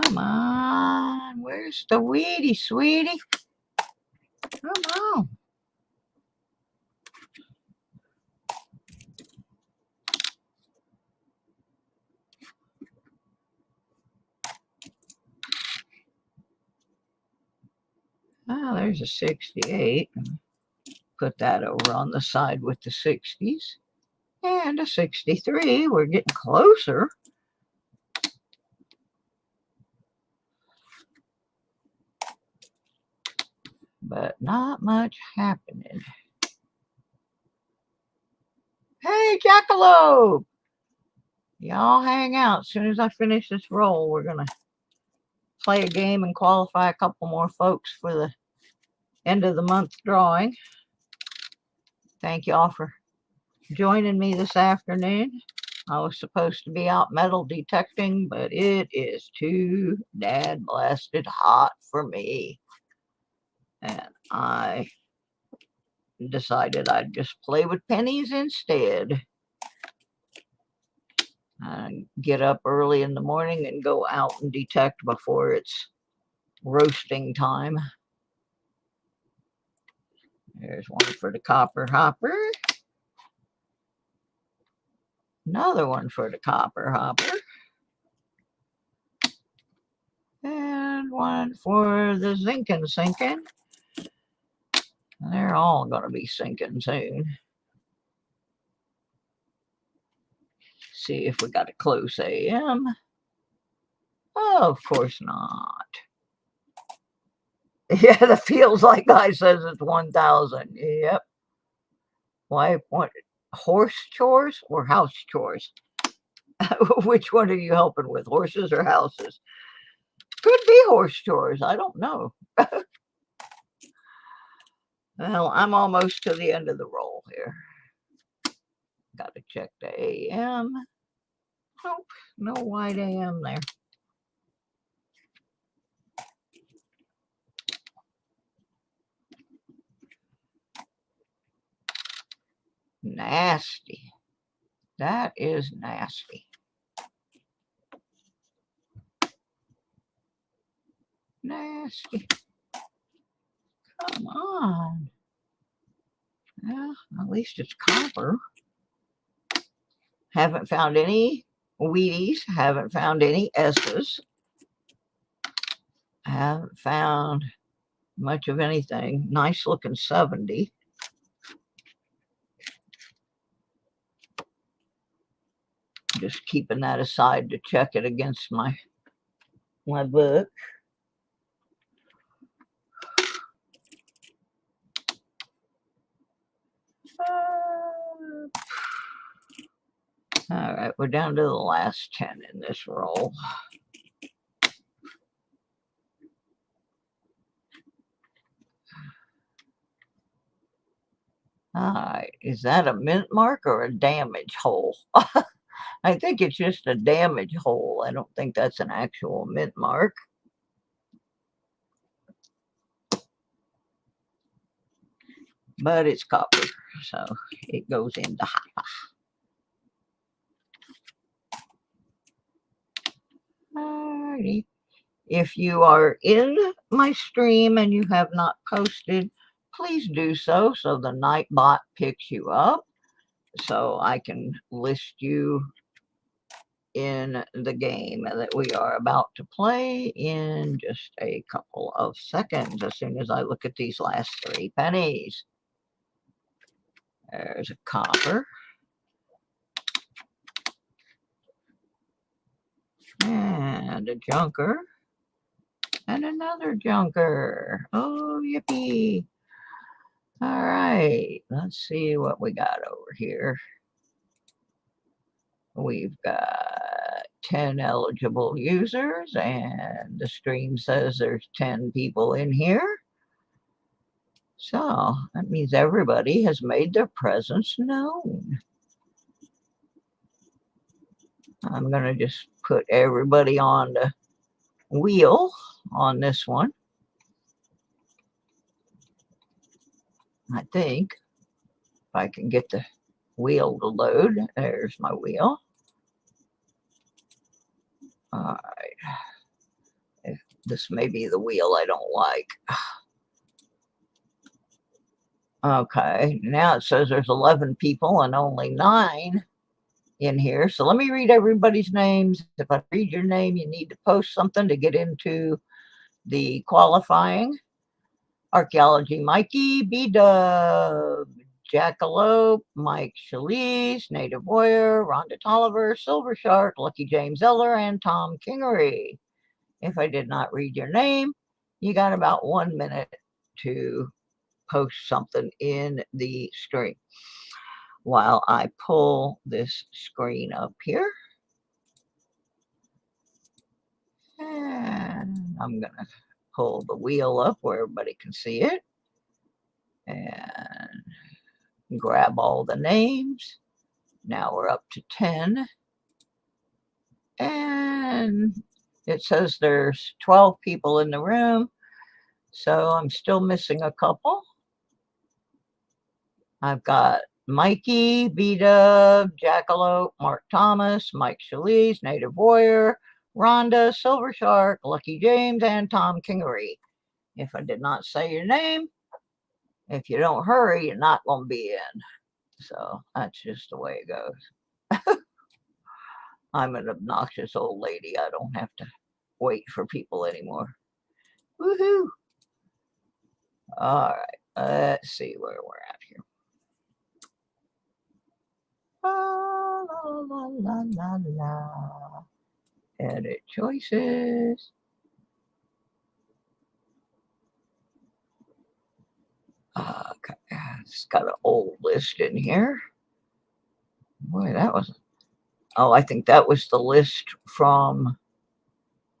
Come on. Where's the weedy, sweetie? Come on. Oh, there's a 68. Put that over on the side with the 60s. And a 63. We're getting closer. But not much happening. Hey, Jackalope! Y'all hang out. As soon as I finish this roll, we're going to play a game and qualify a couple more folks for the end of the month drawing. Thank y'all for joining me this afternoon. I was supposed to be out metal detecting, but it is too dad blasted hot for me. And I decided I'd just play with pennies instead. Get up early in the morning and go out and detect before it's roasting time. There's one for the copper hopper. Another one for the copper hopper. And one for the zinc and sinking. They're all going to be sinking soon. See if we got a close AM. Oh, of course not. Yeah, the feels like guy says it's 1,000. Yep. Why? What? Horse chores or house chores? Which one are you helping with, horses or houses? Could be horse chores. I don't know. Well, I'm almost to the end of the roll here. Got to check the AM. Nope, no white AM there. Nasty. That is nasty. Nasty. Come on. Well, at least it's copper. Haven't found any Wheaties. Haven't found any S's. Haven't found much of anything. Nice looking 70. Just keeping that aside to check it against my book. All right, we're down to the last 10 in this roll. All right, is that a mint mark or a damage hole? I think it's just a damage hole. I don't think that's an actual mint mark. But it's copper, so it goes into hopper. Alrighty. If you are in my stream and you have not posted, please do so the Nightbot picks you up so I can list you in the game that we are about to play in just a couple of seconds as soon as I look at these last 3 pennies. There's a copper. And a junker. And another junker. Oh, yippee. All right. Let's see what we got over here. We've got 10 eligible users, and the stream says there's 10 people in here. So that means everybody has made their presence known. I'm going to just put everybody on the wheel on this one. I think if I can get the wheel to load. There's my wheel. All right. This may be the wheel I don't like. Okay, now it says there's 11 people and only 9 in here. So let me read everybody's names. If I read your name, you need to post something to get into the qualifying. Archaeology Mikey, B-Dub, Jackalope, Mike Shalise, Native Warrior, Rhonda Tolliver, Silver Shark, Lucky James Eller, and Tom Kingery. If I did not read your name, you got about 1 minute to post something in the stream while I pull this screen up here. And I'm going to pull the wheel up where everybody can see it and grab all the names. Now we're up to 10. And it says there's 12 people in the room. So I'm still missing a couple. I've got Mikey, B-Dub, Jackalope, Mark Thomas, Mike Shalise, Native Warrior, Rhonda, Silver Shark, Lucky James, and Tom Kingery. If I did not say your name, if you don't hurry, you're not going to be in. So that's just the way it goes. I'm an obnoxious old lady. I don't have to wait for people anymore. Woohoo! All right, let's see where we're at here. La, la, la, la, la. Edit choices. Okay, it's got an old list in here. Boy, that was, oh, I think that was the list from,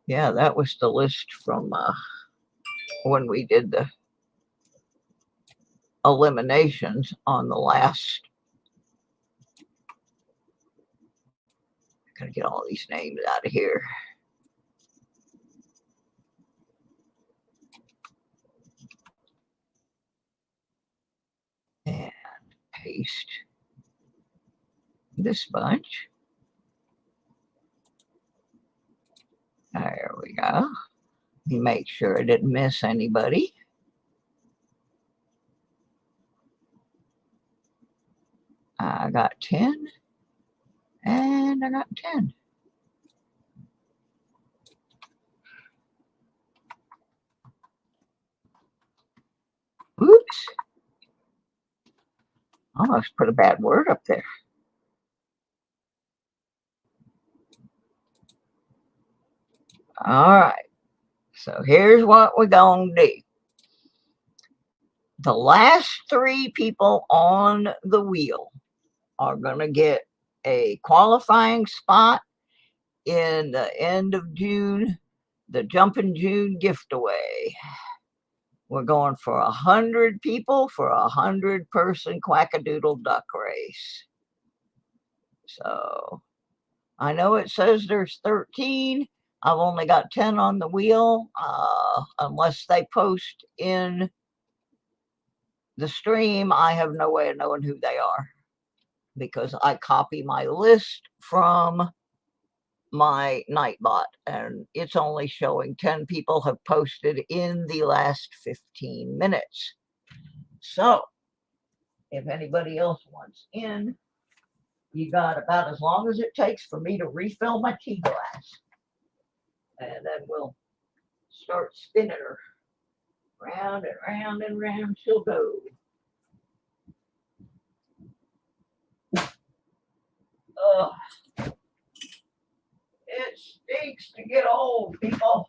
yeah, that was the list from when we did the eliminations on the last. Gotta get all these names out of here. And paste this bunch. There we go. Make sure I didn't miss anybody. I got 10. And I got 10. Oops. Almost put a bad word up there. All right. So here's what we're going to do. The last 3 people on the wheel are going to get a qualifying spot in the end of June, the Jumpin' June giveaway. We're going for 100 people for a 100-person quackadoodle duck race. So I know it says there's 13. I've only got 10 on the wheel, unless they post in the stream. I have no way of knowing who they are because I copy my list from my Nightbot, and it's only showing 10 people have posted in the last 15 minutes. So if anybody else wants in, you got about as long as it takes for me to refill my tea glass. And then we'll start spinning her. Round and round and round she'll go. Ugh. It stinks to get old, people.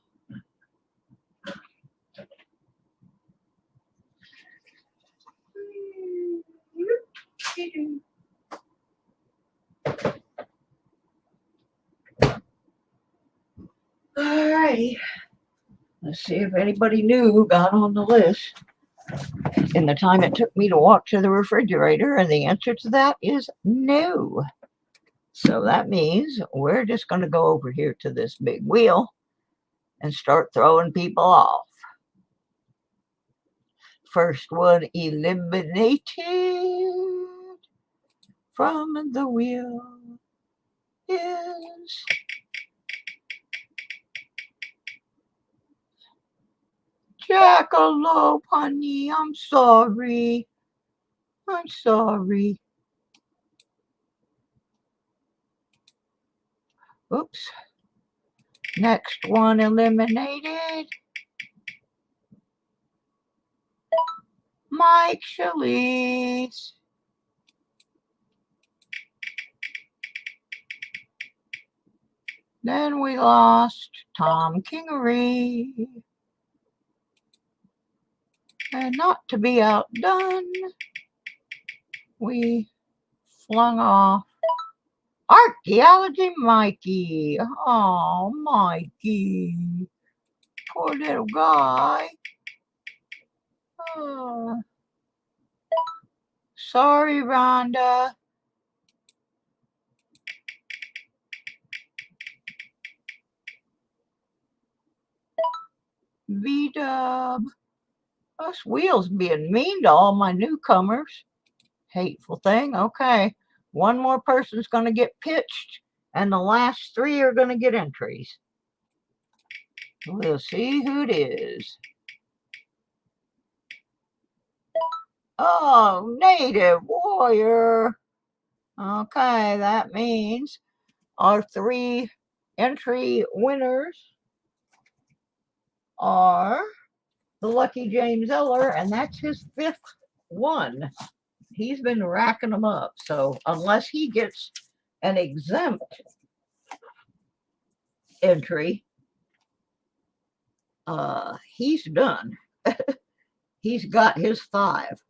All righty. Let's see if anybody new got on the list in the time it took me to walk to the refrigerator, and the answer to that is no. So that means we're just going to go over here to this big wheel and start throwing people off. First one eliminated from the wheel is Jackalope, honey, I'm sorry. I'm sorry. Oops. Next one eliminated. Mike Shelley's. Then we lost Tom Kingery. And not to be outdone, we flung off Archaeology Mikey. Oh, Mikey. Poor little guy. Oh. Sorry, Rhonda. V-Dub. Us Wheels being mean to all my newcomers. Hateful thing. Okay. One more person's going to get pitched, and the last three are going to get entries. We'll see who it is. Oh, Native Warrior. Okay, that means our three entry winners are the Lucky James Eller, and that's his fifth one. He's been racking them up. So unless he gets an exempt entry, he's done. He's got his 5.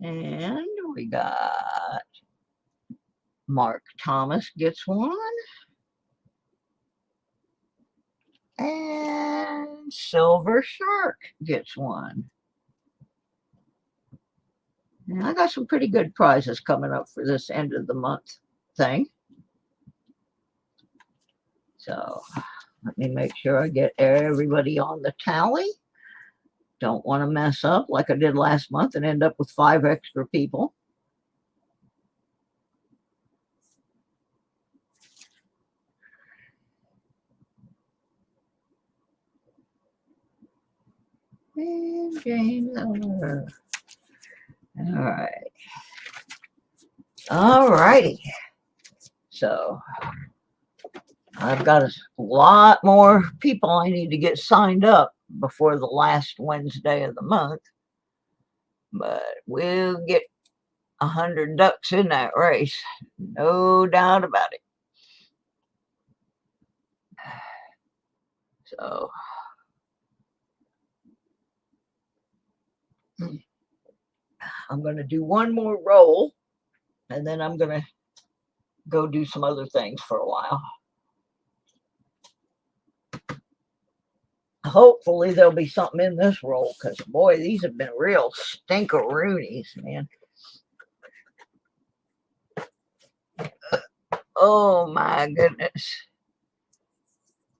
And we got Mark Thomas gets one. And Silver Shark gets one. And I got some pretty good prizes coming up for this end of the month thing. So let me make sure I get everybody on the tally. Don't want to mess up like I did last month and end up with 5 extra people. And James Eller. All right. All righty. So I've got a lot more people I need to get signed up before the last Wednesday of the month. But we'll get 100 ducks in that race. No doubt about it. So I'm going to do one more roll, and then I'm going to go do some other things for a while. Hopefully there'll be something in this roll, because boy, these have been real stinkeroonies, man. Oh my goodness.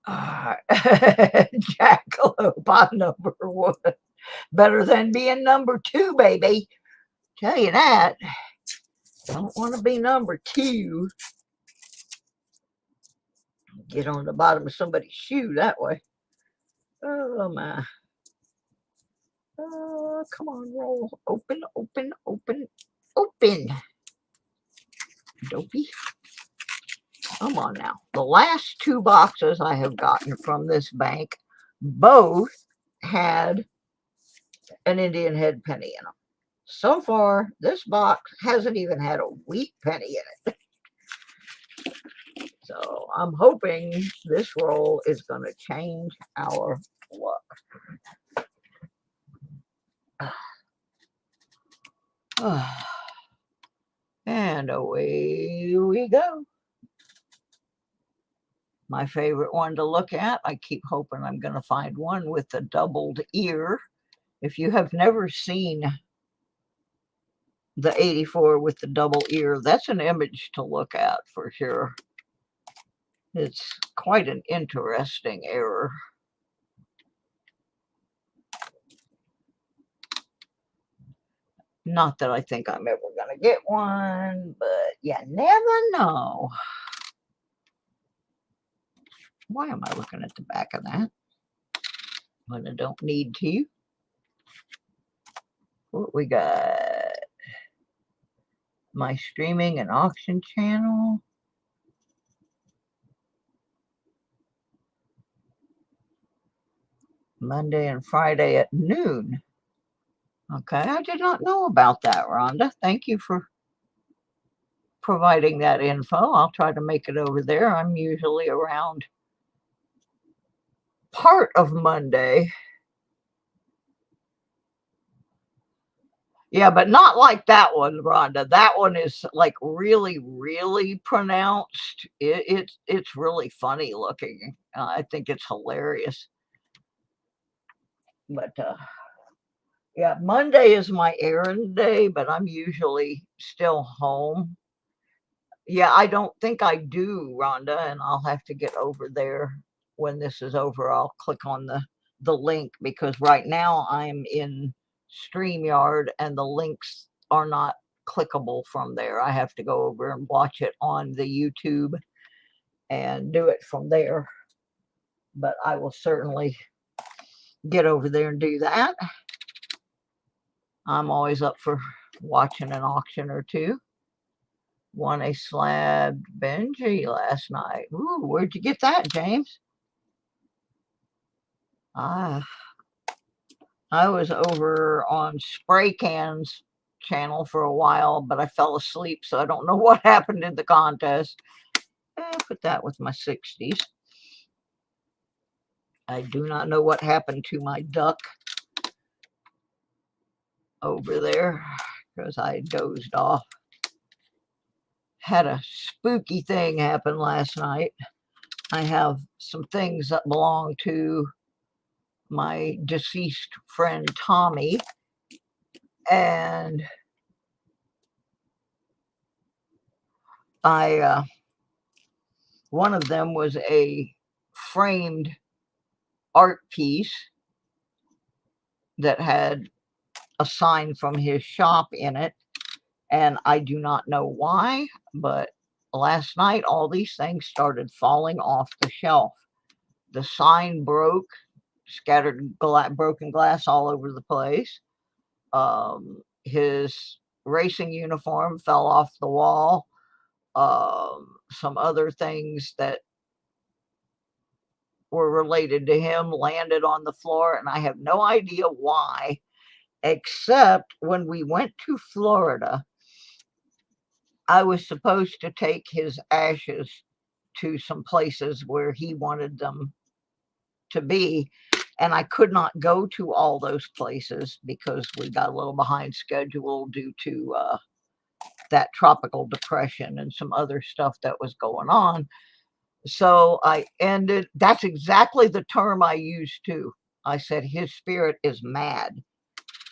All right. Jackalope on number 1. Better than being number 2, baby. Tell you that. Don't want to be number 2. Get on the bottom of somebody's shoe that way. Oh my. Oh, come on, roll. Open, open, open, open. Dopey. Come on now. The last 2 boxes I have gotten from this bank both had an Indian head penny in them. So far, this box hasn't even had a wheat penny in it. So I'm hoping this roll is going to change our luck. And away we go. My favorite one to look at. I keep hoping I'm going to find one with the doubled ear. If you have never seen the 84 with the double ear, that's an image to look at for sure. It's quite an interesting error. Not that I think I'm ever going to get one, but you never know. Why am I looking at the back of that when I don't need to? What we got? My streaming and auction channel. Monday and Friday at noon. Okay, I did not know about that, Rhonda. Thank you for providing that info. I'll try to make it over there. I'm usually around part of Monday. Yeah, but not like that one, Rhonda. That one is like really, really pronounced. It's really funny looking. I think it's hilarious. But yeah, Monday is my errand day, but I'm usually still home. Yeah, I don't think I do, Rhonda, and I'll have to get over there when this is over. I'll click on the link because right now I'm in StreamYard and the links are not clickable from there. I have to go over and watch it on the YouTube and do it from there. But I will certainly get over there and do that. I'm always up for watching an auction or two. Won a slab Benji last night. Ooh, where'd you get that, James? I was over on Spray Can's channel for a while, but I fell asleep, so I don't know what happened in the contest. Put that with my 60s. I do not know what happened to my duck over there because I dozed off. Had a spooky thing happen last night. I have some things that belong to my deceased friend Tommy, and one of them was a framed art piece that had a sign from his shop in it, and I do not know why, but last night all these things started falling off the shelf. The sign broke, scattered broken glass all over the place. His racing uniform fell off the wall. Some other things that were related to him landed on the floor, and I have no idea why, except when we went to Florida, I was supposed to take his ashes to some places where he wanted them to be, and I could not go to all those places because we got a little behind schedule due to that tropical depression and some other stuff that was going on. So I ended, that's exactly the term I used too. I said, his spirit is mad.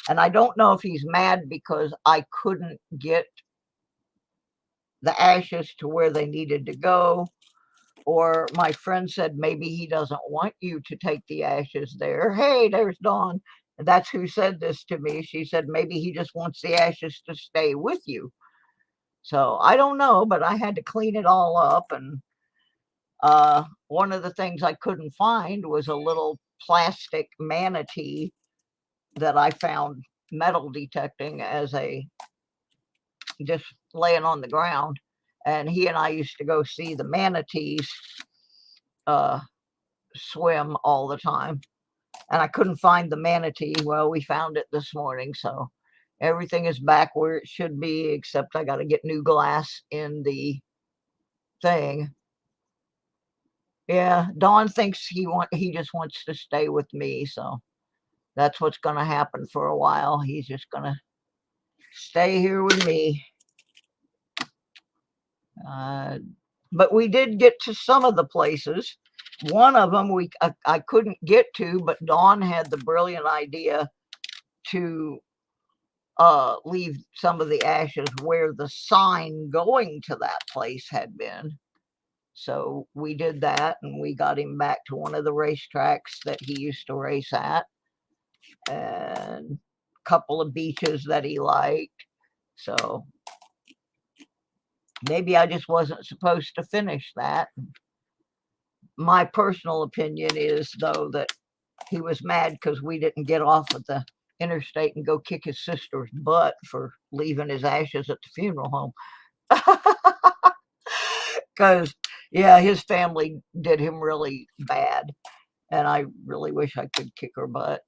And I don't know if he's mad because I couldn't get the ashes to where they needed to go, or my friend said maybe he doesn't want you to take the ashes there. Hey, there's Dawn. That's who said this to me. She said maybe he just wants the ashes to stay with you. So I don't know, but I had to clean it all up. And one of the things I couldn't find was a little plastic manatee that I found metal detecting as a just laying on the ground. And he and I used to go see the manatees swim all the time. And I couldn't find the manatee. Well, we found it this morning, so everything is back where it should be, except I got to get new glass in the thing. Yeah, Dawn thinks he just wants to stay with me, so that's what's going to happen for a while. He's just going to stay here with me. But we did get to some of the places. One of them I couldn't get to, but Dawn had the brilliant idea to leave some of the ashes where the sign going to that place had been. So we did that, and we got him back to one of the racetracks that he used to race at, and a couple of beaches that he liked. So maybe I just wasn't supposed to finish that. My personal opinion is, though, that he was mad because we didn't get off at the interstate and go kick his sister's butt for leaving his ashes at the funeral home. Because, yeah, his family did him really bad. And I really wish I could kick her butt.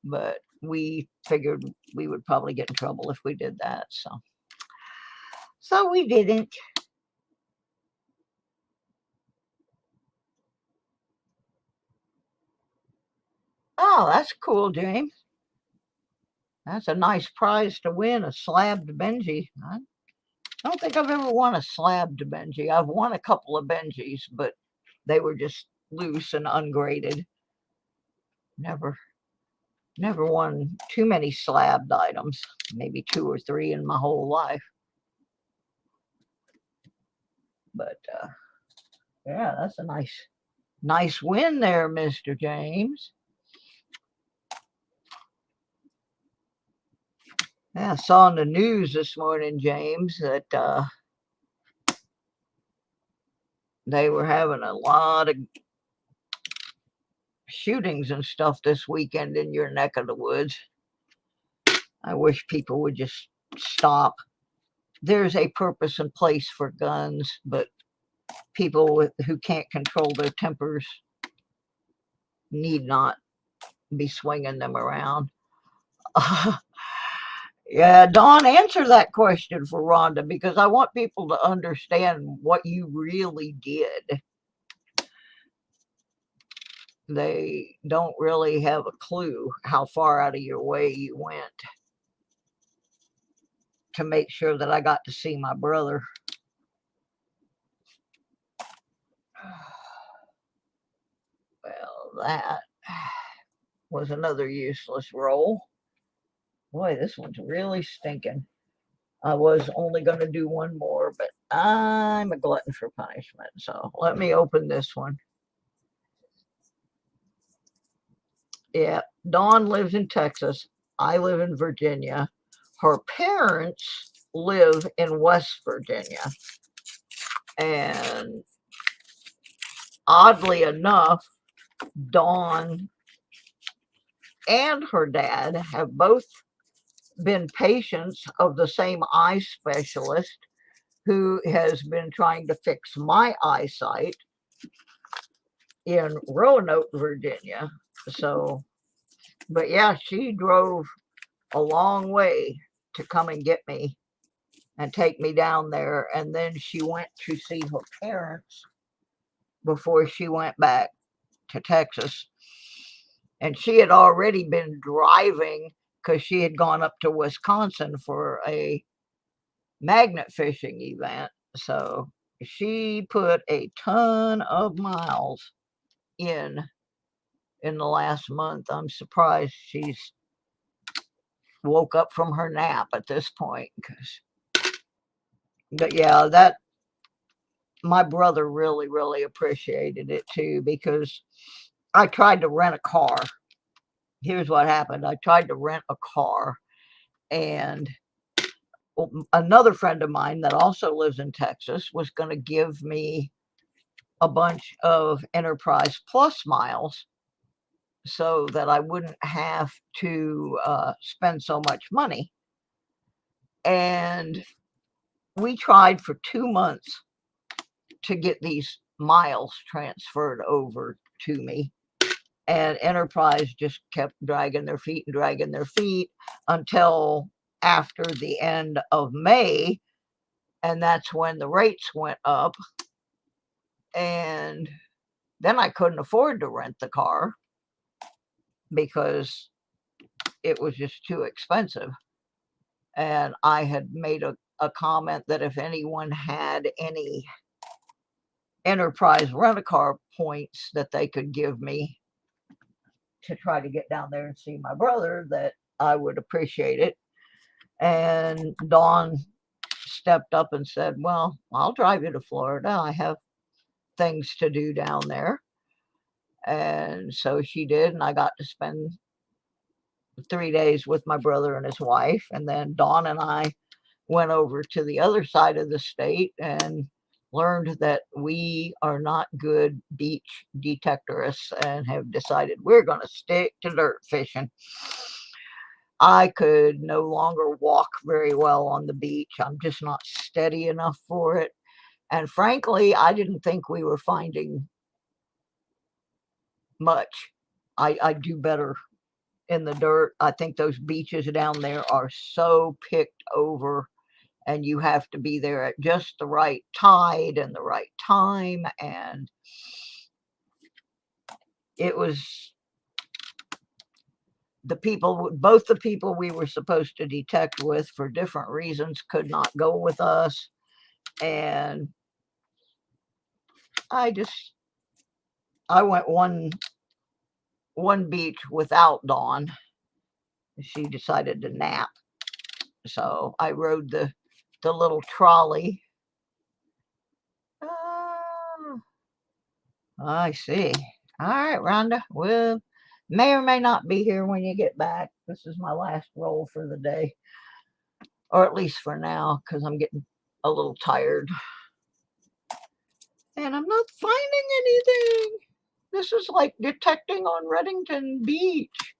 But we figured we would probably get in trouble if we did that. So we didn't. Oh, that's cool, James. That's a nice prize to win, a slabbed Benji. I don't think I've ever won a slabbed Benji. I've won a couple of Benjis, but they were just loose and ungraded. Never won too many slabbed items, maybe 2 or 3 in my whole life. But yeah, that's a nice win there, Mr. James. Yeah, I saw in the news this morning, James, that they were having a lot of shootings and stuff this weekend in your neck of the woods. I wish people would just stop. There's a purpose and place for guns, but people who can't control their tempers need not be swinging them around. Yeah, Dawn, answer that question for Rhonda, because I want people to understand what you really did. They don't really have a clue how far out of your way you went to make sure that I got to see my brother. Well, that was another useless roll. Boy, this one's really stinking. I was only going to do one more, but I'm a glutton for punishment. So let me open this one. Yeah, Dawn lives in Texas. I live in Virginia. Her parents live in West Virginia. And oddly enough, Dawn and her dad have both been patients of the same eye specialist who has been trying to fix my eyesight in Roanoke, Virginia. So, but yeah, she drove a long way to come and get me and take me down there. And then she went to see her parents before she went back to Texas. And she had already been driving because she had gone up to Wisconsin for a magnet fishing event. So she put a ton of miles in the last month. I'm surprised she's woke up from her nap at this point. But yeah, that my brother really appreciated it too, because I tried to rent a car. Here's what happened. I tried to rent a car, and another friend of mine that also lives in Texas was going to give me a bunch of Enterprise Plus miles so that I wouldn't have to spend so much money. And we tried for 2 months to get these miles transferred over to me. And Enterprise just kept dragging their feet until after the end of May. And that's when the rates went up. And then I couldn't afford to rent the car because it was just too expensive. And I had made a comment that if anyone had any Enterprise rent-a-car points that they could give me to try to get down there and see my brother, that I would appreciate it. And Dawn stepped up and said, well, I'll drive you to Florida. I have things to do down there. And so she did, and I got to spend 3 days with my brother and his wife. And then Dawn and I went over to the other side of the state and learned that we are not good beach detectorists and have decided we're going to stick to dirt fishing. I could no longer walk very well on the beach. I'm just not steady enough for it. And frankly, I didn't think we were finding much. I do better in the dirt. I think those beaches down there are so picked over, and you have to be there at just the right tide and the right time. And it was both the people we were supposed to detect with for different reasons could not go with us. And I went one beach without Dawn. She decided to nap. So I rode the little trolley. I see. All right, Rhonda. We'll may or may not be here when you get back. This is my last roll for the day. Or at least for now, because I'm getting a little tired. And I'm not finding anything. This is like detecting on Reddington Beach.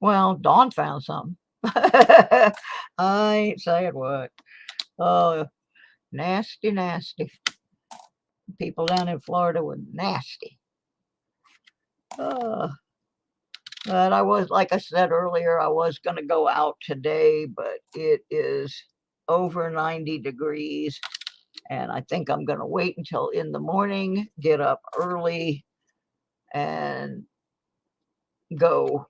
Well, Dawn found something. I ain't saying what. Oh, nasty, nasty. People down in Florida were nasty. But I was, like I said earlier, I was going to go out today, but it is over 90 degrees. And I think I'm going to wait until in the morning, get up early, and go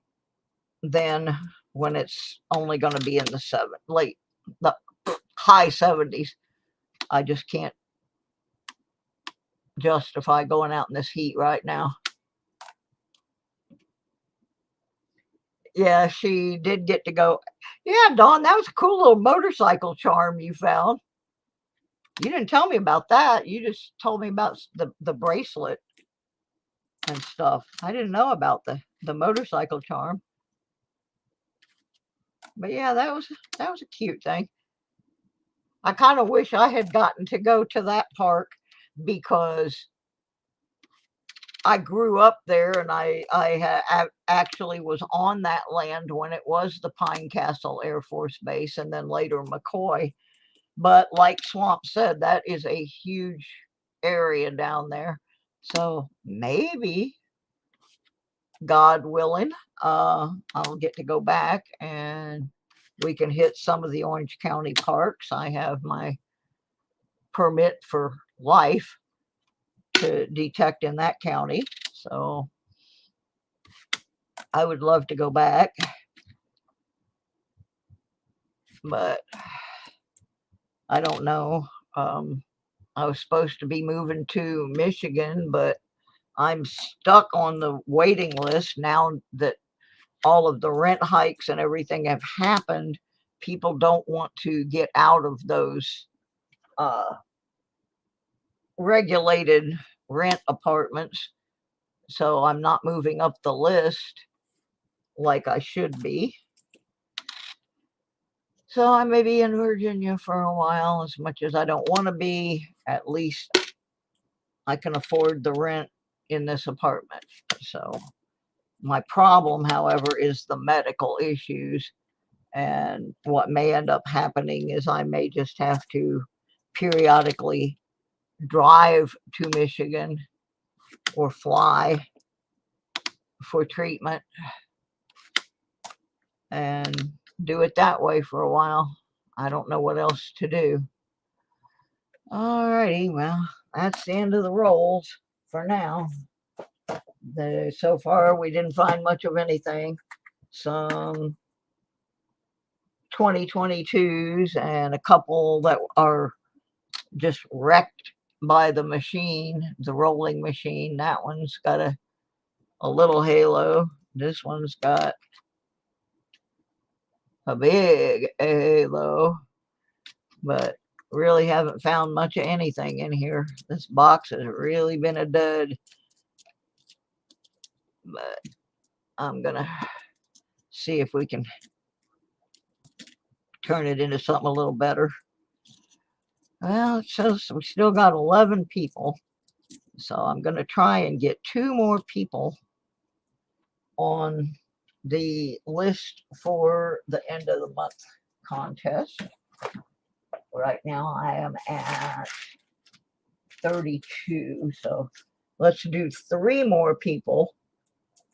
then when it's only going to be in the high 70s. I just can't justify going out in this heat right now. Yeah, she did get to go. Yeah, Dawn, that was a cool little motorcycle charm you found. You didn't tell me about that. You just told me about the bracelet and stuff. I didn't know about the motorcycle charm. But yeah, that was a cute thing. I kind of wish I had gotten to go to that park because I grew up there, and I actually was on that land when it was the Pine Castle Air Force Base and then later McCoy. But like Swamp said, that is a huge area down there. So maybe, God willing, I'll get to go back and we can hit some of the Orange County parks. I have my permit for life to detect in that county. So I would love to go back. But I don't know. I was supposed to be moving to Michigan, but I'm stuck on the waiting list now that all of the rent hikes and everything have happened. People don't want to get out of those regulated rent apartments. So I'm not moving up the list like I should be. So I may be in Virginia for a while. As much as I don't want to be, at least I can afford the rent in this apartment. So my problem, however, is the medical issues. And what may end up happening is I may just have to periodically drive to Michigan or fly for treatment and do it that way for a while. I don't know what else to do. Alrighty, well, that's the end of the rolls for now. So far, we didn't find much of anything. Some 2022s and a couple that are just wrecked by the machine, the rolling machine. That one's got a little halo. This one's got a big halo, but really haven't found much of anything in here. This box has really been a dud. But I'm gonna see if we can turn it into something a little better. Well, it says we still got 11 people. So I'm going to try and get 2 more people on the list for the end of the month contest. Right now I am at 32. So let's do 3 more people.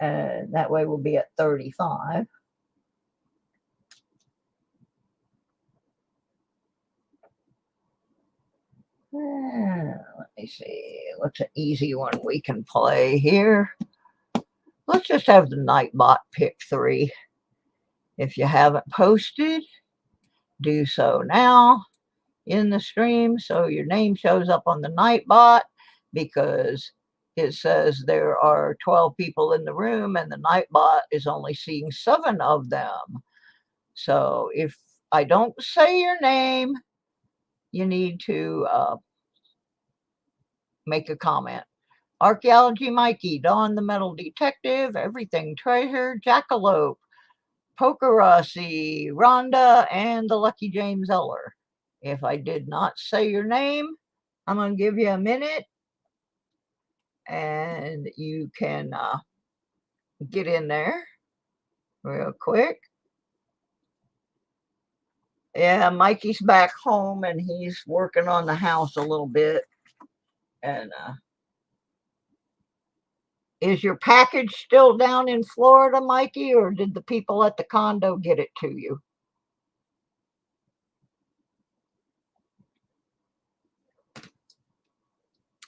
And that way we'll be at 35. Let me see. What's an easy one we can play here? Let's just have the Nightbot pick 3. If you haven't posted, do so now in the stream so your name shows up on the Nightbot, because it says there are 12 people in the room and the Nightbot is only seeing 7 of them. So if I don't say your name, you need to make a comment. Archaeology Mikey, Dawn the Metal Detective, Everything Treasure, Jackalope, Pokerossi, Rhonda, and the Lucky James Eller. If I did not say your name, I'm going to give you a minute and you can get in there real quick. Yeah, Mikey's back home and he's working on the house a little bit. And is your package still down in Florida, Mikey, or did the people at the condo get it to you?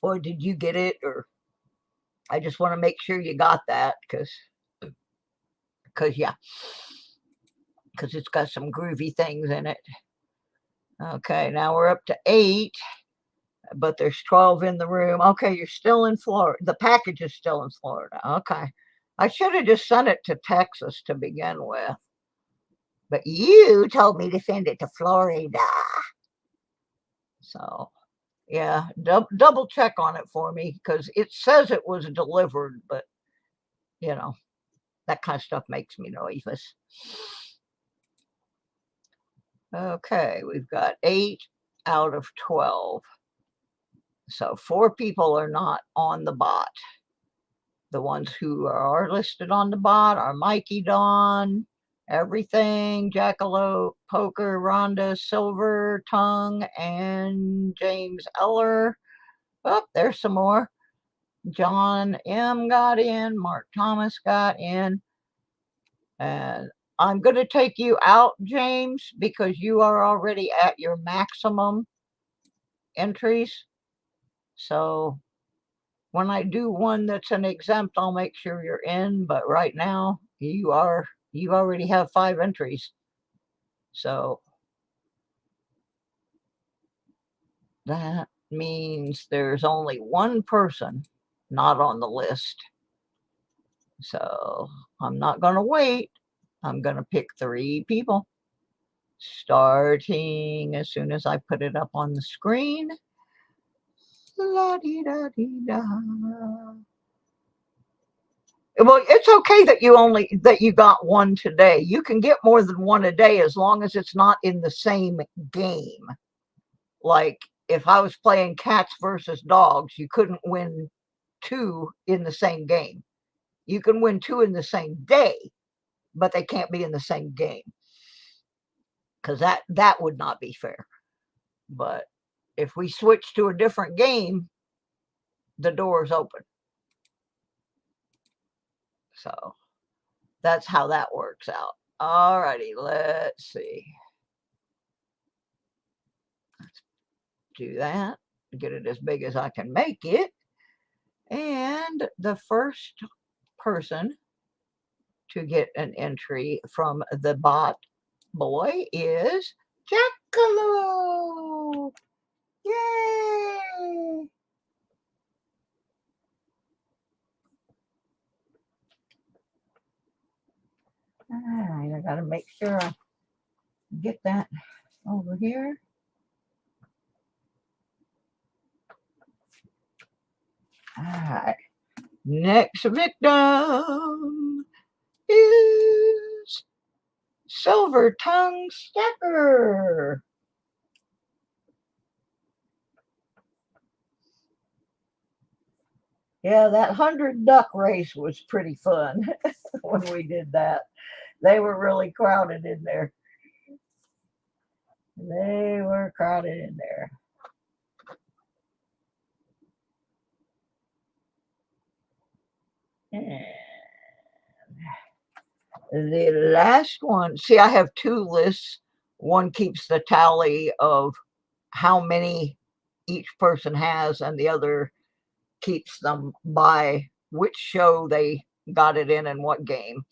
Or did you get it? Or I just want to make sure you got that, because yeah, because it's got some groovy things in it. Okay, now we're up to 8, but there's 12 in the room. Okay, you're still in Florida. The package is still in Florida. Okay. I should have just sent it to Texas to begin with. But you told me to send it to Florida. So, yeah, double check on it for me, because it says it was delivered, but, you know, that kind of stuff makes me nervous. Okay, we've got 8 out of 12. So 4 people are not on the bot. The ones who are listed on the bot are Mikey, Dawn, Everything, Jackalope, Poker, Rhonda, Silver, Tongue, and James Eller. Oh, there's some more. John M. got in. Mark Thomas got in. And I'm going to take you out, James, because you are already at your maximum entries. So when I do one that's an exempt, I'll make sure you're in. But right now, you already have 5 entries. So that means there's only 1 person not on the list. So I'm not going to wait. I'm going to pick 3 people, starting as soon as I put it up on the screen. La-dee-da-dee-da. Well, it's okay that you got 1 today. You can get more than 1 a day as long as it's not in the same game. Like if I was playing cats versus dogs, you couldn't win 2 in the same game. You can win 2 in the same day, but they can't be in the same game, because that would not be fair. But if we switch to a different game, the door is open. So that's how that works out. All righty, let's see. Let's do that. Get it as big as I can make it. And the first person to get an entry from the bot boy is Jackalope. Yay! All right, I gotta make sure I get that over here. All right, next victim is Silver Tongue Stacker. Yeah, that 100 duck race was pretty fun when we did that. They were really crowded in there. They were crowded in there. And the last one, see, I have two lists. One keeps the tally of how many each person has, and the other keeps them by which show they got it in and what game.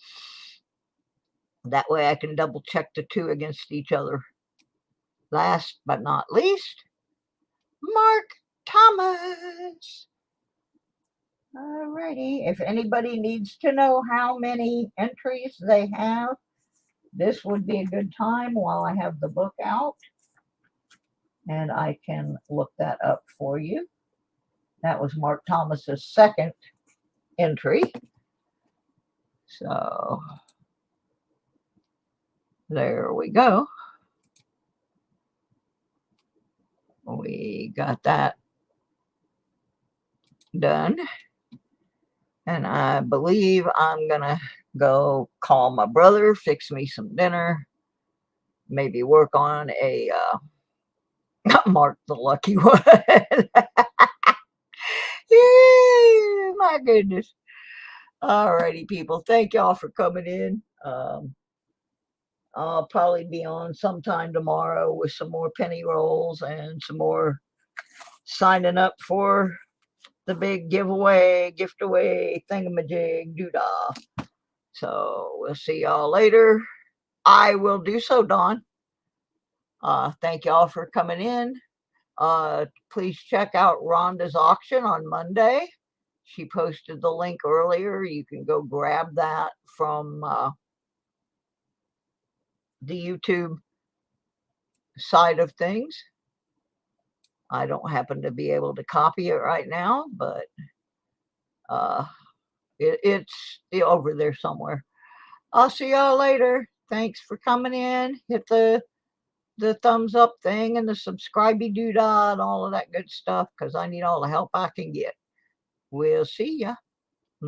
That way I can double check the two against each other. Last but not least, Mark Thomas. Alrighty, if anybody needs to know how many entries they have, this would be a good time while I have the book out, and I can look that up for you. That was Mark Thomas's second entry. So there we go. We got that done. And I believe I'm gonna go call my brother, fix me some dinner, maybe work on a Mark the Lucky One. My goodness. Alrighty, people. Thank y'all for coming in. I'll probably be on sometime tomorrow with some more penny rolls and some more signing up for the big giveaway, gift away, thingamajig, doodah. So we'll see y'all later. I will do so, Dawn. Thank y'all for coming in. Please check out Rhonda's auction on Monday. She posted the link earlier. You can go grab that from the YouTube side of things. I don't happen to be able to copy it right now, but it's over there somewhere. I'll see y'all later. Thanks for coming in. Hit the thumbs up thing and the subscribe-y doodah and all of that good stuff, because I need all the help I can get. We'll see ya.